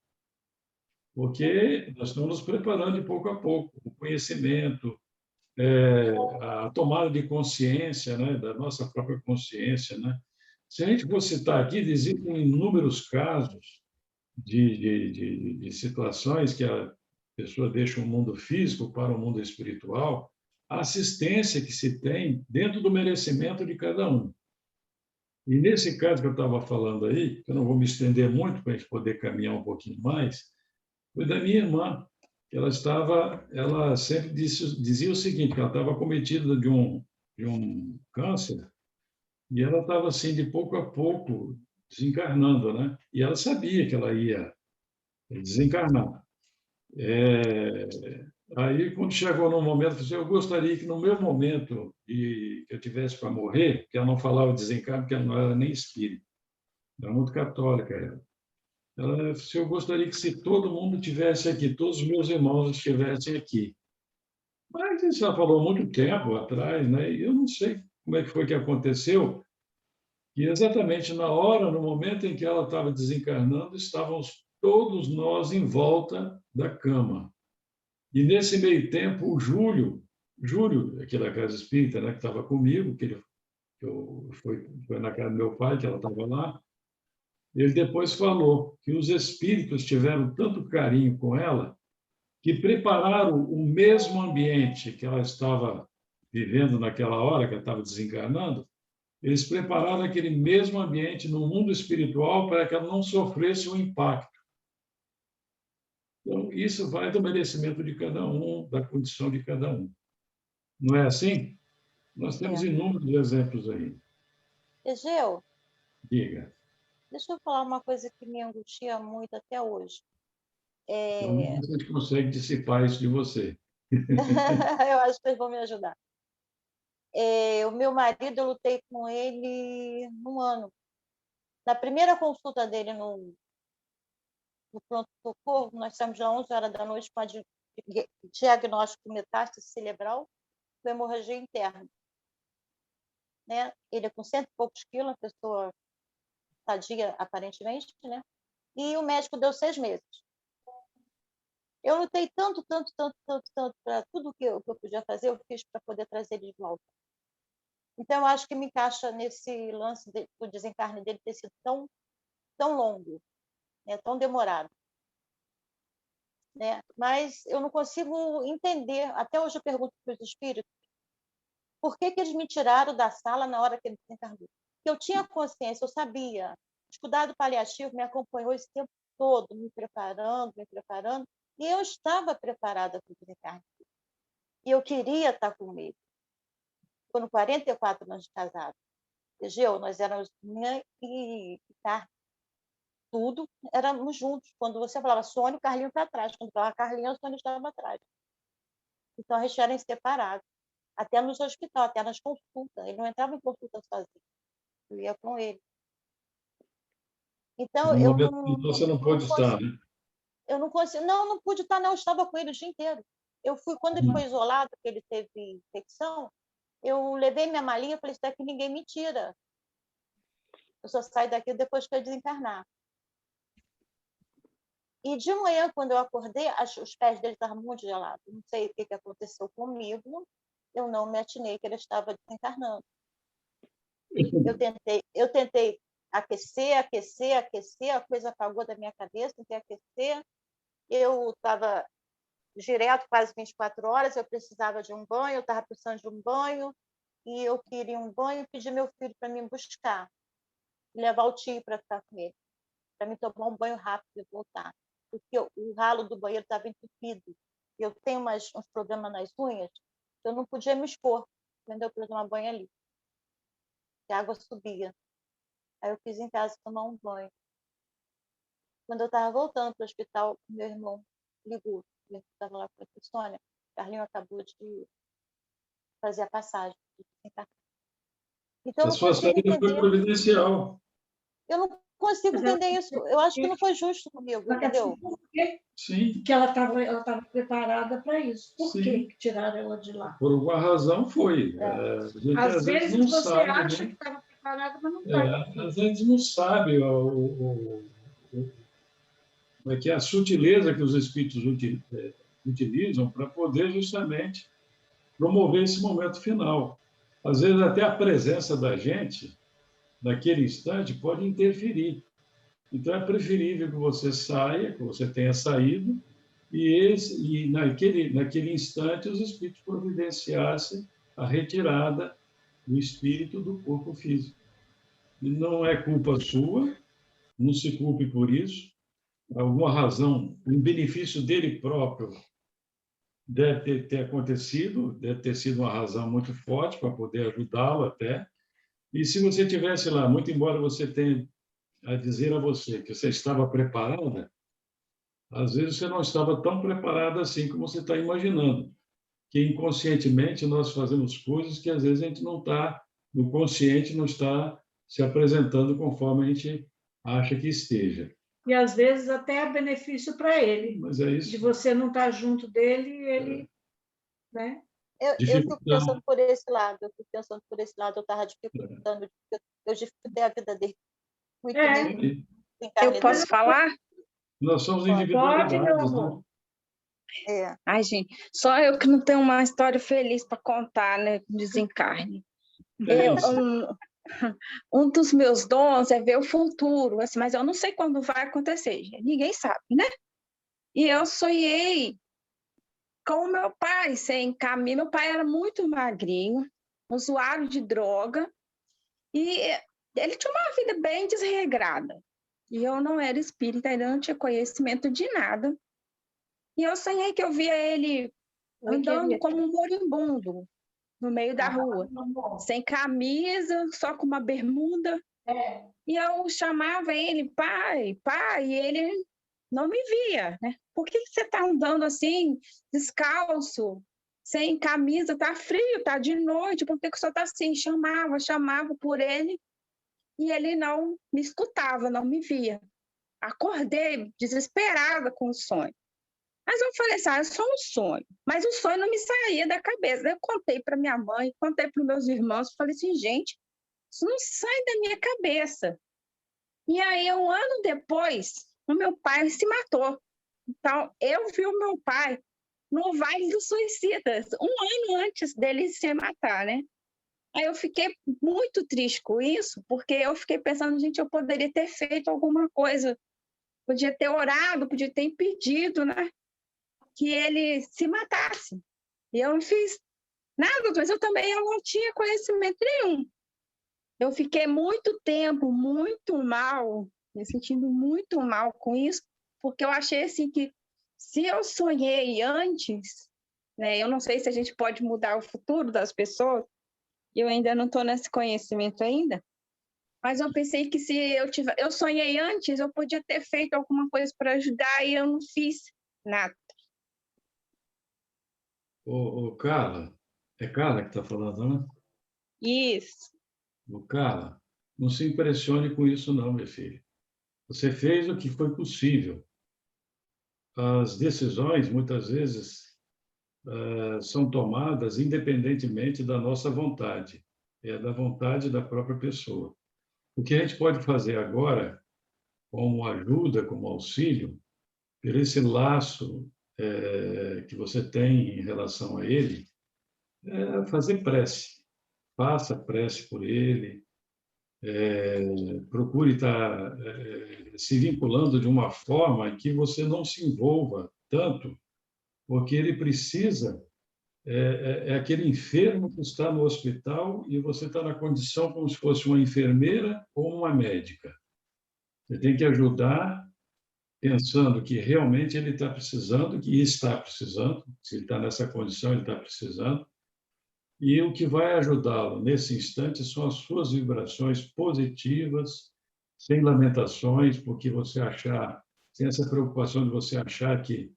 porque nós estamos nos preparando de pouco a pouco, o conhecimento, a tomada de consciência, né, da nossa própria consciência, né? Se a gente for citar aqui, existem inúmeros casos de situações que a pessoa deixa o mundo físico para o mundo espiritual, a assistência que se tem dentro do merecimento de cada um. E nesse caso que eu estava falando aí, que eu não vou me estender muito para a gente poder caminhar um pouquinho mais, foi da minha irmã, que ela sempre dizia o seguinte, que ela estava acometida de um câncer, e ela estava assim, de pouco a pouco, desencarnando, né? E ela sabia que ela ia desencarnar. Aí, quando chegou num momento, eu falei assim, eu gostaria que no meu momento que eu tivesse para morrer, que ela não falava desencarno, porque ela não era nem espírita, era muito católica ela disse, eu gostaria que se todo mundo tivesse aqui, todos os meus irmãos estivessem aqui. Mas isso ela falou há muito tempo atrás, né? E eu não sei como é que foi que aconteceu, e exatamente na hora, no momento em que ela estava desencarnando, estávamos todos nós em volta da cama. E nesse meio tempo, o Júlio, aqui da Casa Espírita, né, que estava comigo, foi na casa do meu pai, que ela estava lá, ele depois falou que os espíritos tiveram tanto carinho com ela que prepararam o mesmo ambiente que ela estava vivendo naquela hora, que ela estava desencarnando, eles prepararam aquele mesmo ambiente no mundo espiritual para que ela não sofresse o impacto. Então, isso vai do merecimento de cada um, da condição de cada um. Não é assim? Nós temos inúmeros exemplos aí. Egeu, Diga. deixa eu falar uma coisa que me angustia muito até hoje. Então, a gente consegue dissipar isso de você. Eu acho que eles vão me ajudar. O meu marido, eu lutei com ele um ano. Na primeira consulta dele no pronto-socorro, nós estamos já 11 horas da noite com diagnóstico metástase cerebral com hemorragia interna. Né? Ele é com 100 e poucos quilos, uma pessoa sadia, aparentemente, né? E o médico deu 6 meses. Eu lutei tanto para tudo que eu podia fazer, eu fiz para poder trazer ele de volta. Então, eu acho que me encaixa nesse lance do desencarne dele ter sido tão longo, né? Tão demorado. Né? Mas eu não consigo entender, até hoje eu pergunto para os espíritos, por que eles me tiraram da sala na hora que ele desencarnou? Porque eu tinha consciência, eu sabia. O cuidado paliativo me acompanhou esse tempo todo, me preparando, e eu estava preparada para o desencarne. E eu queria estar com ele. Com 44 anos de casado. Egeu, nós éramos minha e Carlos. Tudo éramos juntos. Quando você falava Sônia, o Carlinho para trás. Quando falava Carlinho, o Sônia estava atrás. Então, a gente era inseparável. Até nos hospital, até nas consultas. Ele não entrava em consulta sozinho. Eu ia com ele. Então, no momento que você não pôde estar, né? Eu não consigo. Não pude estar, não. Eu estava com ele o dia inteiro. Eu fui, quando ele foi isolado, que ele teve infecção, eu levei minha malinha e falei, isso daqui ninguém me tira. Eu só saio daqui depois que eu desencarnar. E de manhã, quando eu acordei, os pés dele estavam muito gelados. Não sei o que aconteceu comigo, eu não me atinei que ele estava desencarnando. Eu tentei aquecer, a coisa apagou da minha cabeça, tentei aquecer. Eu estava direto, quase 24 horas, eu precisava de um banho, eu estava precisando de um banho, e eu queria um banho e pedi meu filho para me buscar, levar o tio para ficar com ele, para me tomar um banho rápido e voltar. Porque o ralo do banheiro estava entupido. Eu tenho uns problemas nas unhas, eu não podia me expor, entendeu? Para tomar banho ali. A água subia. Aí eu quis em casa tomar um banho. Quando eu estava voltando para o hospital, meu irmão ligou. Ele estava lá com a Sônia. Carlinho acabou de fazer a passagem. Então, a sua saída foi providencial. Eu não consigo entender isso. Eu acho que não foi justo comigo, entendeu? Sim. Porque ela estava preparada para isso. Por que tiraram ela de lá? Por alguma razão foi. Às vezes não você sabe, acha né? que estava preparada, mas não está. Às vezes não sabe como é que é a sutileza que os espíritos utilizam para poder justamente promover esse momento final. Às vezes até a presença da gente naquele instante pode interferir. Então é preferível que você saia, que você tenha saído, e naquele instante os espíritos providenciassem a retirada do espírito do corpo físico. E não é culpa sua, não se culpe por isso. Alguma razão, em benefício dele próprio, deve ter acontecido, deve ter sido uma razão muito forte para poder ajudá-lo até. E se você tivesse lá, muito embora você tenha a dizer a você que você estava preparada, às vezes você não estava tão preparada assim como você está imaginando, que inconscientemente nós fazemos coisas que às vezes a gente não está, no consciente não está se apresentando conforme a gente acha que esteja. E às vezes até é benefício para ele. Mas é isso. De você não estar junto dele, ele, né? Eu fico pensando por esse lado, eu estava dificultando, eu dificultei a vida dele. Muito mesmo. Eu posso falar? Nós somos individualidades. Pode, meu amor. Ai, gente, só eu que não tenho uma história feliz para contar, né? Desencarne. Um dos meus dons é ver o futuro, assim, mas eu não sei quando vai acontecer, ninguém sabe, né? E eu sonhei com o meu pai, sem caminho. Meu pai era muito magrinho, usuário de droga, e ele tinha uma vida bem desregrada. E eu não era espírita, ainda não tinha conhecimento de nada. E eu sonhei que eu via ele andando como um moribundo no meio da rua, sem camisa, só com uma bermuda. E eu chamava ele, pai, pai, e ele não me via, né? Por que você está andando assim, descalço, sem camisa? Está frio, está de noite, por que o senhor está assim? Chamava por ele, e ele não me escutava, não me via. Acordei desesperada com o sonho. Mas eu falei assim, é só um sonho. Mas o sonho não me saía da cabeça. Eu contei para minha mãe, contei para os meus irmãos, falei assim, gente, isso não sai da minha cabeça. E aí, um ano depois, o meu pai se matou. Então, eu vi o meu pai no Vale dos Suicidas, um ano antes dele se matar, né? Aí eu fiquei muito triste com isso, porque eu fiquei pensando, gente, eu poderia ter feito alguma coisa. Podia ter orado, podia ter impedido, né? Que ele se matasse. E eu não fiz nada, mas eu também não tinha conhecimento nenhum. Eu fiquei muito tempo, muito mal, me sentindo muito mal com isso, porque eu achei assim que se eu sonhei antes, né, eu não sei se a gente pode mudar o futuro das pessoas, eu ainda não estou nesse conhecimento ainda, mas eu pensei que se eu sonhei antes, eu podia ter feito alguma coisa para ajudar e eu não fiz nada. Carla, é Carla que está falando, né? Isso. Carla, não se impressione com isso não, minha filha. Você fez o que foi possível. As decisões, muitas vezes, são tomadas independentemente da nossa vontade. É da vontade da própria pessoa. O que a gente pode fazer agora, como ajuda, como auxílio, por esse laço que você tem em relação a ele, fazer prece. Faça prece por ele, procure estar se vinculando de uma forma que você não se envolva tanto, porque ele precisa, aquele enfermo que está no hospital e você está na condição como se fosse uma enfermeira ou uma médica. Você tem que ajudar pensando que realmente ele está precisando, que está precisando, se ele está nessa condição, ele está precisando, e o que vai ajudá-lo nesse instante são as suas vibrações positivas, sem lamentações, porque você achar, sem essa preocupação de você achar que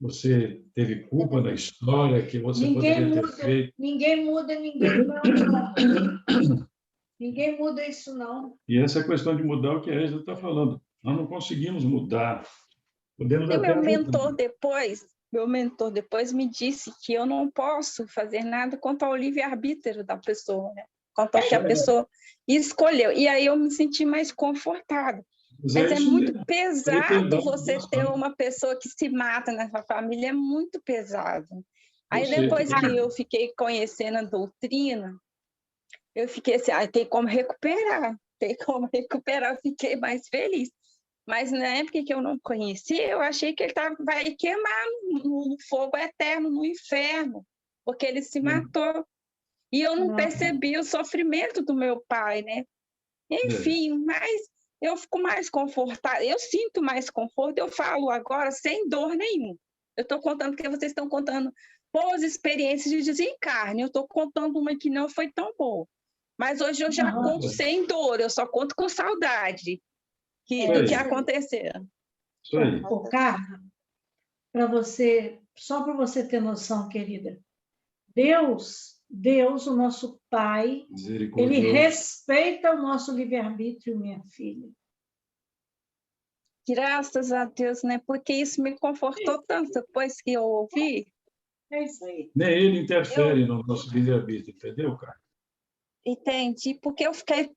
você teve culpa na história, que você poderia ter feito. Ninguém muda ninguém, não. Ninguém muda isso, não. E essa questão de mudar o que a Êxodo está falando. Nós não conseguimos mudar. Podemos E até meu mentor depois me disse que eu não posso fazer nada quanto ao livre-arbítrio da pessoa, né? Quanto ao que a pessoa escolheu. E aí eu me senti mais confortada. Mas é muito pesado você ter uma pessoa que se mata nessa família, é muito pesado. Aí depois que eu fiquei conhecendo a doutrina, eu fiquei assim, tem como recuperar, eu fiquei mais feliz. Mas na época que eu não conhecia, eu achei que ele vai queimar no fogo eterno, no inferno, porque ele se matou. E eu não percebi o sofrimento do meu pai, né? Enfim, mas eu fico mais confortável, eu sinto mais conforto, eu falo agora sem dor nenhuma. Eu estou contando porque vocês estão contando boas experiências de desencarne, eu estou contando uma que não foi tão boa. Mas hoje eu já conto sem dor, eu só conto com saudade do que aconteceu. Ô, Carla, só para você ter noção, querida, Deus, o nosso Pai, ele respeita o nosso livre-arbítrio, minha filha. Graças a Deus, né? Porque isso me confortou tanto depois que eu ouvi. É isso aí. Nem ele interfere no nosso livre-arbítrio, entendeu, cara? Entendi, porque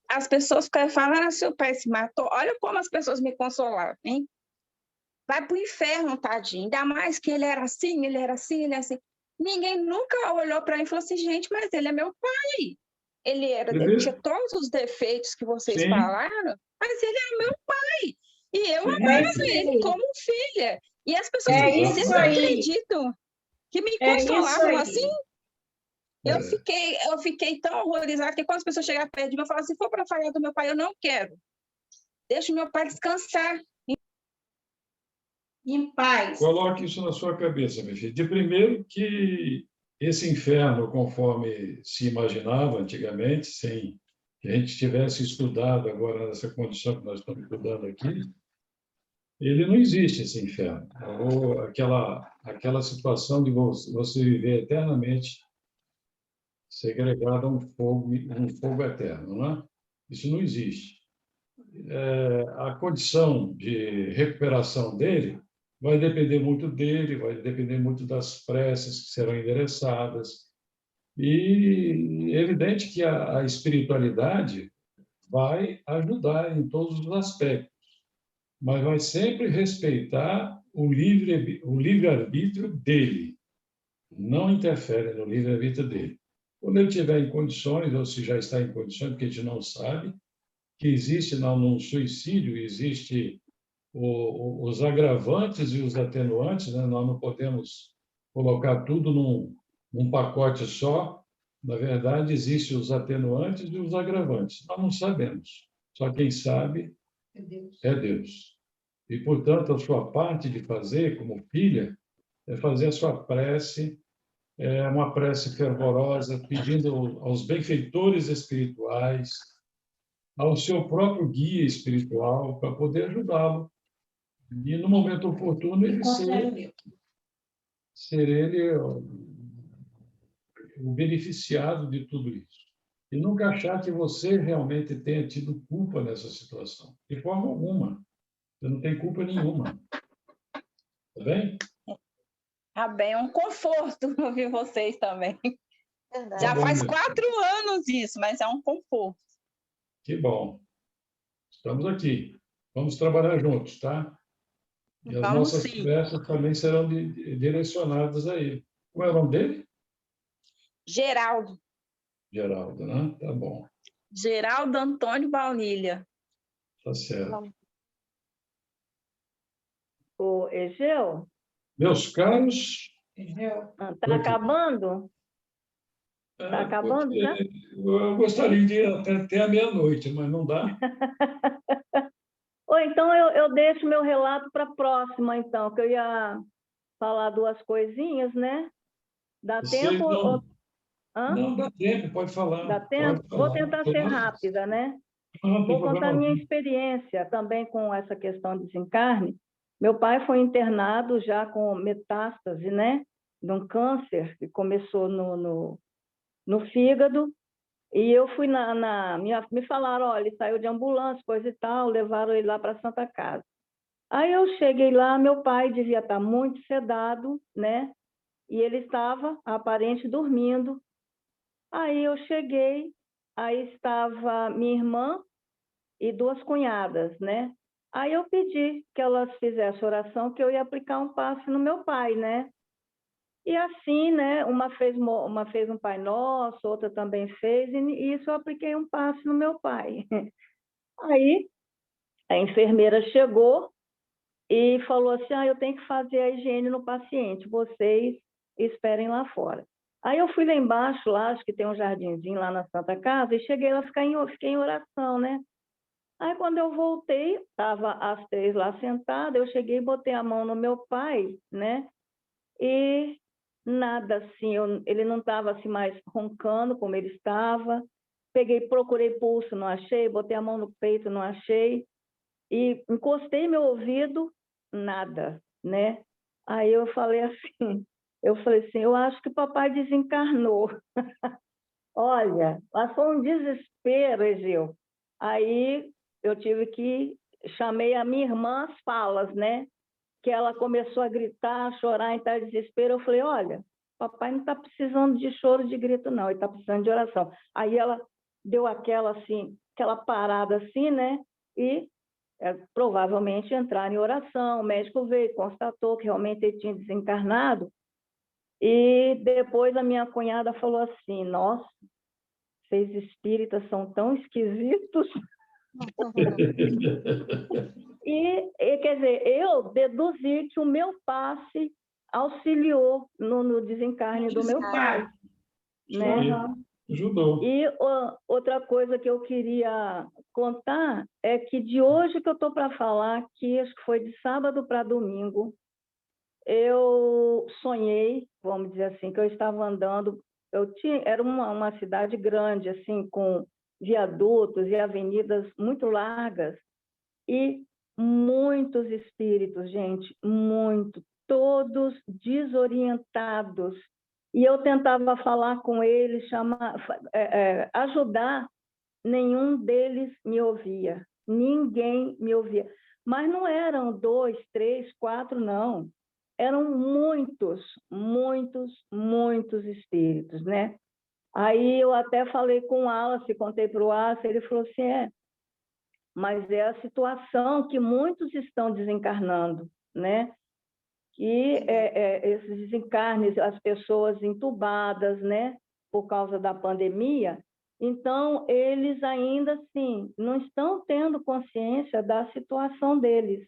as pessoas ficaram falando, seu pai se matou. Olha como as pessoas me consolaram, hein? Vai pro inferno, tadinho. Ainda mais que ele era assim, ele era assim, ele era assim. Ninguém nunca olhou para mim e falou assim, gente, mas ele é meu pai. Ele tinha todos os defeitos que vocês falaram, mas ele era meu pai. E eu amava ele como filha. E as pessoas vocês não acreditam que me consolaram assim? Eu fiquei tão horrorizada que quando as pessoas chegaram perto de mim, eu falava, se for para falar do meu pai, eu não quero. Deixa o meu pai descansar. Em paz. Coloque isso na sua cabeça, minha filha. De primeiro que esse inferno, conforme se imaginava antigamente, sem que a gente tivesse estudado agora nessa condição que nós estamos estudando aqui, ele não existe, esse inferno. Ou aquela situação de você viver eternamente segregado a um fogo eterno, não é? Isso não existe. A condição de recuperação dele vai depender muito dele, vai depender muito das preces que serão endereçadas. E é evidente que a espiritualidade vai ajudar em todos os aspectos, mas vai sempre respeitar o livre-arbítrio dele. Não interfere no livre-arbítrio dele. Quando ele estiver em condições, ou se já está em condições, porque a gente não sabe, que existe no suicídio, existe os agravantes e os atenuantes, né? Nós não podemos colocar tudo num pacote só. Na verdade, existem os atenuantes e os agravantes. Nós não sabemos. Só quem sabe é Deus. E, portanto, a sua parte de fazer, como filha, é fazer a sua prece, uma prece fervorosa, pedindo aos benfeitores espirituais, ao seu próprio guia espiritual, para poder ajudá-lo. E, no momento oportuno, ele ser ele o beneficiado de tudo isso. E nunca achar que você realmente tenha tido culpa nessa situação. De forma alguma. Você não tem culpa nenhuma. Tá bem? Ah, bem, é um conforto ouvir vocês também. Verdade. Já faz 4 anos isso, mas é um conforto. Que bom. Estamos aqui. Vamos trabalhar juntos, tá? E as Vamos nossas sim. conversas também serão direcionadas a ele. Como é o nome dele? Geraldo. Geraldo, né? Tá bom. Geraldo Antônio Baunilha. Tá certo. O Egeu, Meus caros... está acabando? Está acabando já? Eu gostaria de ir até a meia-noite, mas não dá. Ou então eu deixo meu relato para a próxima, então, que eu ia falar duas coisinhas, né? Dá tempo? Não, dá tempo, pode falar. Dá tempo? Vou tentar ser rápida, né? Vou contar a minha experiência também com essa questão de desencarne. Meu pai foi internado já com metástase, né? De um câncer que começou no fígado. E eu fui me falaram, olha, ele saiu de ambulância, coisa e tal, levaram ele lá para a Santa Casa. Aí eu cheguei lá, meu pai devia estar muito sedado, né? E ele estava, aparente, dormindo. Aí eu cheguei, aí estava minha irmã e duas cunhadas, né? Aí eu pedi que elas fizessem oração, que eu ia aplicar um passe no meu pai, né? E assim, né? Uma fez um Pai Nosso, outra também fez, e isso eu apliquei um passe no meu pai. Aí a enfermeira chegou e falou assim: eu tenho que fazer a higiene no paciente, vocês esperem lá fora. Aí eu fui lá embaixo, lá, acho que tem um jardinzinho lá na Santa Casa, e cheguei lá, fiquei em oração, né? Aí quando eu voltei, estava as três lá sentadas, eu cheguei e botei a mão no meu pai, né? E nada assim, ele não estava assim mais roncando como ele estava. Procurei pulso, não achei, botei a mão no peito, não achei. E encostei meu ouvido, nada, né? Aí eu falei assim, eu acho que papai desencarnou. Olha, mas foi um desespero, Egeu. Aí eu chamei a minha irmã às falas, né? Que ela começou a gritar, a chorar, em tal desespero. Eu falei, olha, papai não está precisando de choro, de grito, não, ele está precisando de oração. Aí ela deu aquela parada assim, né? E provavelmente entraram em oração. O médico veio, constatou que realmente ele tinha desencarnado. E depois a minha cunhada falou assim, nossa, vocês espíritas são tão esquisitos. Quer dizer, eu deduzi que o meu passe auxiliou no desencarne do meu pai. Né? Ajudou. E outra coisa que eu queria contar é que de hoje que eu estou para falar, que acho que foi de sábado para domingo, eu sonhei, vamos dizer assim, que eu estava andando, era uma cidade grande, assim, com viadutos e avenidas muito largas, e muitos espíritos, gente, todos desorientados. E eu tentava falar com eles, ajudar, nenhum deles me ouvia, ninguém me ouvia. Mas não eram 2, 3, 4, não. Eram muitos espíritos, né? Aí eu até falei com o Wallace, contei para o Wallace, ele falou assim, mas é a situação que muitos estão desencarnando, né? E esses desencarnes, as pessoas entubadas, né? Por causa da pandemia, então eles ainda assim não estão tendo consciência da situação deles.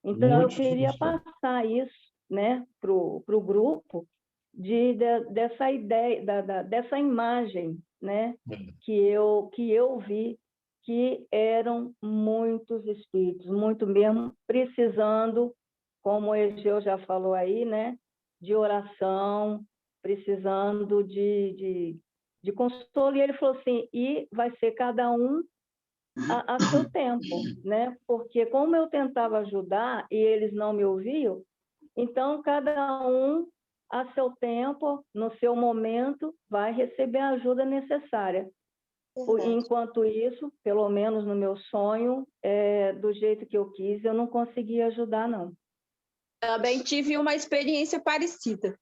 Então eu queria passar isso, né, para o grupo dessa ideia, dessa imagem, né, que eu vi, que eram muitos espíritos, muito mesmo, precisando, como o Egeu já falou aí, né, de oração, precisando de consolo. E ele falou assim, e vai ser cada um a seu tempo, né? Porque como eu tentava ajudar e eles não me ouviam, então cada um a seu tempo, no seu momento, vai receber a ajuda necessária. Enquanto isso, pelo menos no meu sonho, do jeito que eu quis, eu não consegui ajudar, não. Também tive uma experiência parecida.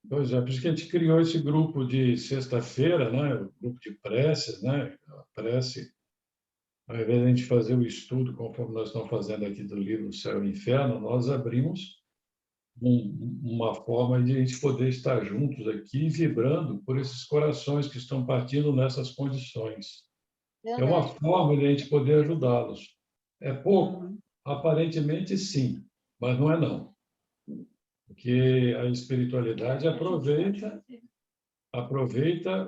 Pois é, por isso que a gente criou esse grupo de sexta-feira, né? O grupo de preces, né? A prece ao invés de a gente fazer o estudo, conforme nós estamos fazendo aqui do livro Céu e Inferno, nós abrimos uma forma de a gente poder estar juntos aqui, vibrando por esses corações que estão partindo nessas condições. É uma forma de a gente poder ajudá-los. É pouco? Aparentemente, sim, mas não é não. Porque a espiritualidade aproveita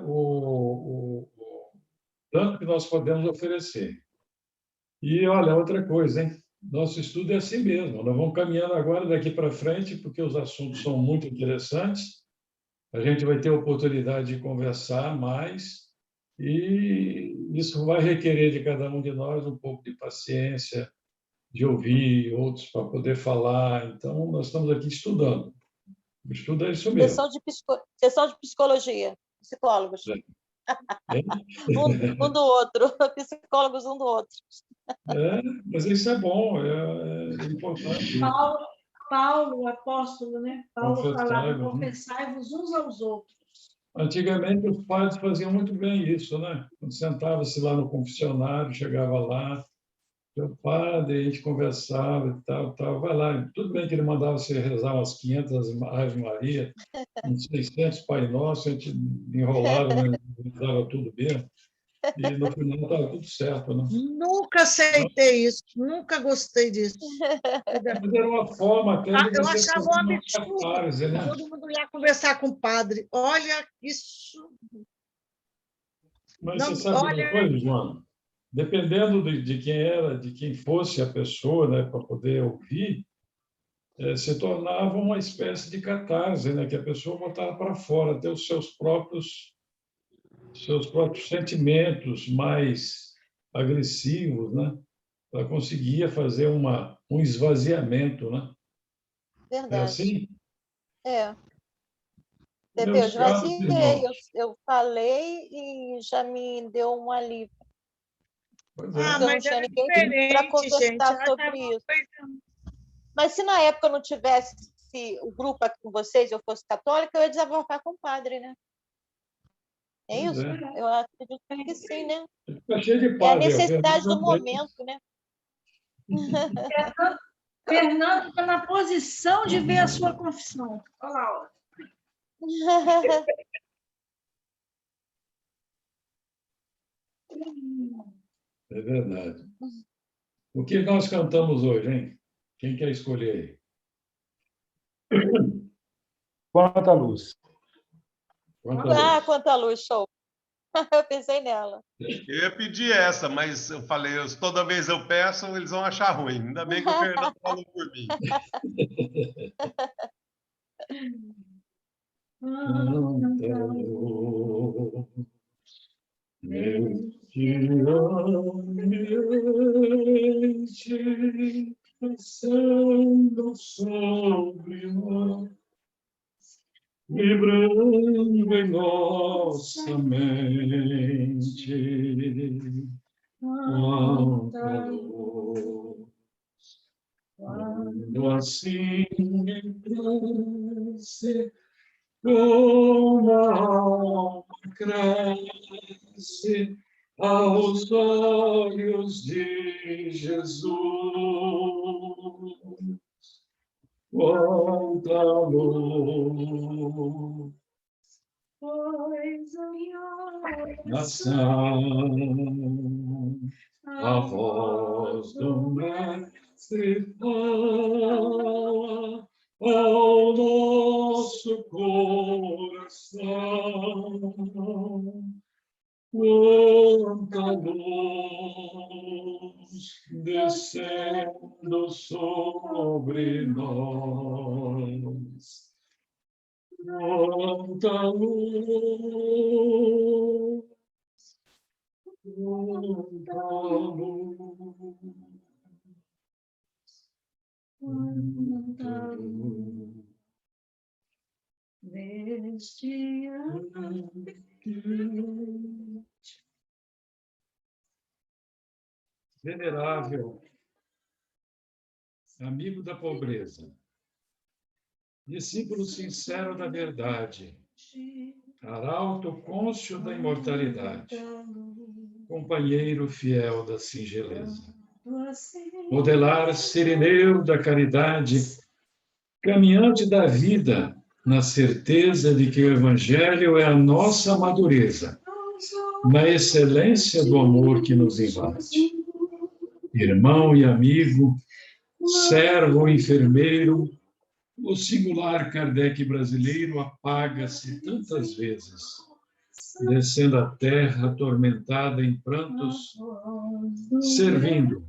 o tanto que nós podemos oferecer. E, olha, outra coisa, hein? Nosso estudo é assim mesmo. Nós vamos caminhando agora daqui para frente, porque os assuntos são muito interessantes. A gente vai ter a oportunidade de conversar mais e isso vai requerer de cada um de nós um pouco de paciência, de ouvir outros para poder falar. Então, nós estamos aqui estudando. O estudo é isso mesmo. Sessão de psicologia, psicólogos. Um do outro, psicólogos um do outro. Mas isso é bom, é importante. Paulo, o apóstolo, né? Paulo falava, confessai-vos uns aos outros. Antigamente, os padres faziam muito bem isso, né? Quando sentava-se lá no confessionário, chegava lá, o padre, a gente conversava e tal, vai lá. Tudo bem que ele mandava você rezar umas 500 Ave Maria, uns 600 Pai Nosso, a gente enrolava, né? Rezava tudo mesmo. E no final estava tudo certo, né? Nunca aceitei isso, nunca gostei disso. Mas era uma forma até de Eu você achava um absurdo. Catarse, né? Todo mundo ia conversar com o padre. Olha, isso. Mas você sabe uma coisa, Joana? Dependendo de quem era, de quem fosse a pessoa, né, para poder ouvir, se tornava uma espécie de catarse, né, que a pessoa botava para fora, até os seus próprios sentimentos mais agressivos, né? Ela conseguia fazer um esvaziamento, né? Verdade. É assim? Eu esvaziei, eu falei e já me deu um alívio. Pois mas não tinha ninguém para conversar sobre isso. Mas se na época eu não tivesse o grupo aqui com vocês, eu fosse católica, eu ia desabafar com o padre, né? É isso? Eu acredito que sim, né? É a necessidade do momento, né? Fernando está na posição de ver a sua confissão. Olha lá, ó. É verdade. O que nós cantamos hoje, hein? Quem quer escolher aí? Quanta luz. Quanta luz, show. Eu pensei nela. Eu ia pedir essa, mas eu falei, toda vez eu peço, eles vão achar ruim. Ainda bem que o Fernando falou por mim. Neste ambiente, passando sobre nós, vibrando em nossa mente, quanta luz, quando assim cresce, como a alma cresce aos olhos de Jesus. Quanta luz, Pois a minha oração, a voz do Mestre fala ao nosso coração. Quanta luz descendo sobre nós. Quanta luz, quanta luz, quanta luz. Neste Venerável, amigo da pobreza, discípulo sincero da verdade, arauto cônscio da imortalidade, companheiro fiel da singeleza. Modelar sirineu da caridade, caminhante da vida, na certeza de que o Evangelho é a nossa madureza, na excelência do amor que nos invade. Irmão e amigo, servo, enfermeiro, o singular Kardec brasileiro apaga-se tantas vezes, descendo à terra atormentada em prantos, servindo,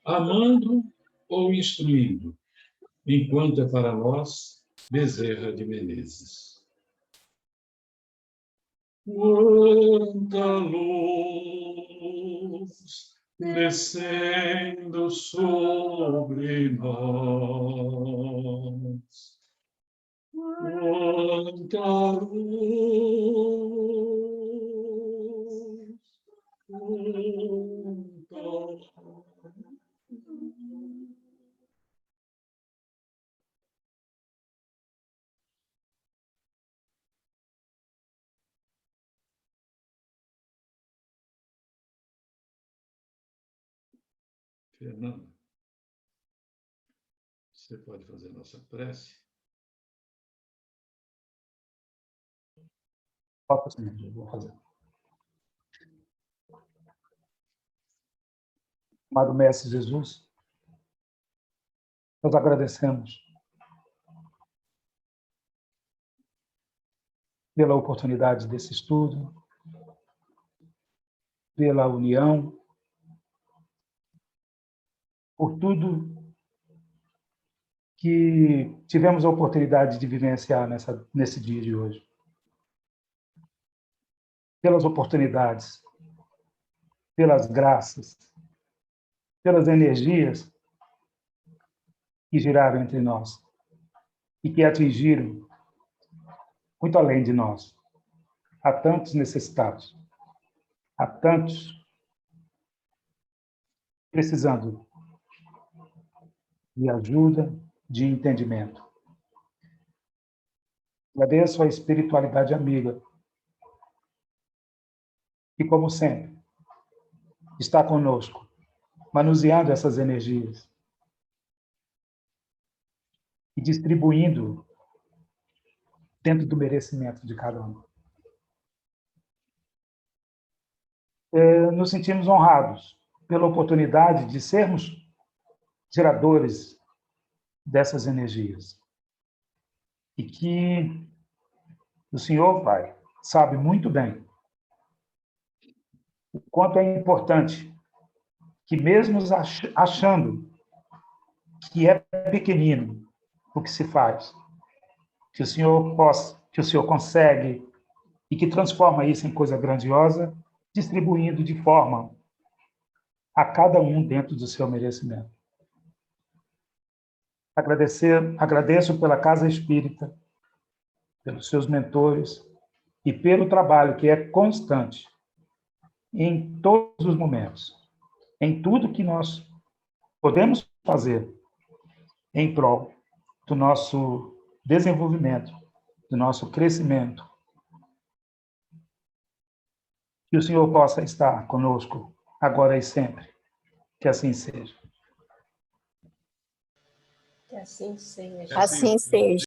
amando ou instruindo, enquanto é para nós Bezerra de Menezes. Quanta luz descendo sobre nós, quanta luz, quanta luz. Fernanda, você pode fazer a nossa prece? Vou fazer. Amado Mestre Jesus, nós agradecemos pela oportunidade desse estudo, pela união, por tudo que tivemos a oportunidade de vivenciar nesse dia de hoje. Pelas oportunidades, pelas graças, pelas energias que giraram entre nós e que atingiram muito além de nós. Há tantos necessitados, há tantos precisando de ajuda, de entendimento. Agradeço a espiritualidade amiga, que, como sempre, está conosco, manuseando essas energias e distribuindo dentro do merecimento de cada um. Nos sentimos honrados pela oportunidade de sermos geradores dessas energias. E que o Senhor, Pai, sabe muito bem o quanto é importante que, mesmo achando que é pequenino o que se faz, que o Senhor consegue e que transforma isso em coisa grandiosa, distribuindo de forma a cada um dentro do seu merecimento. Agradeço pela Casa Espírita, pelos seus mentores e pelo trabalho que é constante em todos os momentos, em tudo que nós podemos fazer em prol do nosso desenvolvimento, do nosso crescimento. Que o Senhor possa estar conosco agora e sempre. Que assim seja. Que assim seja. Assim seja.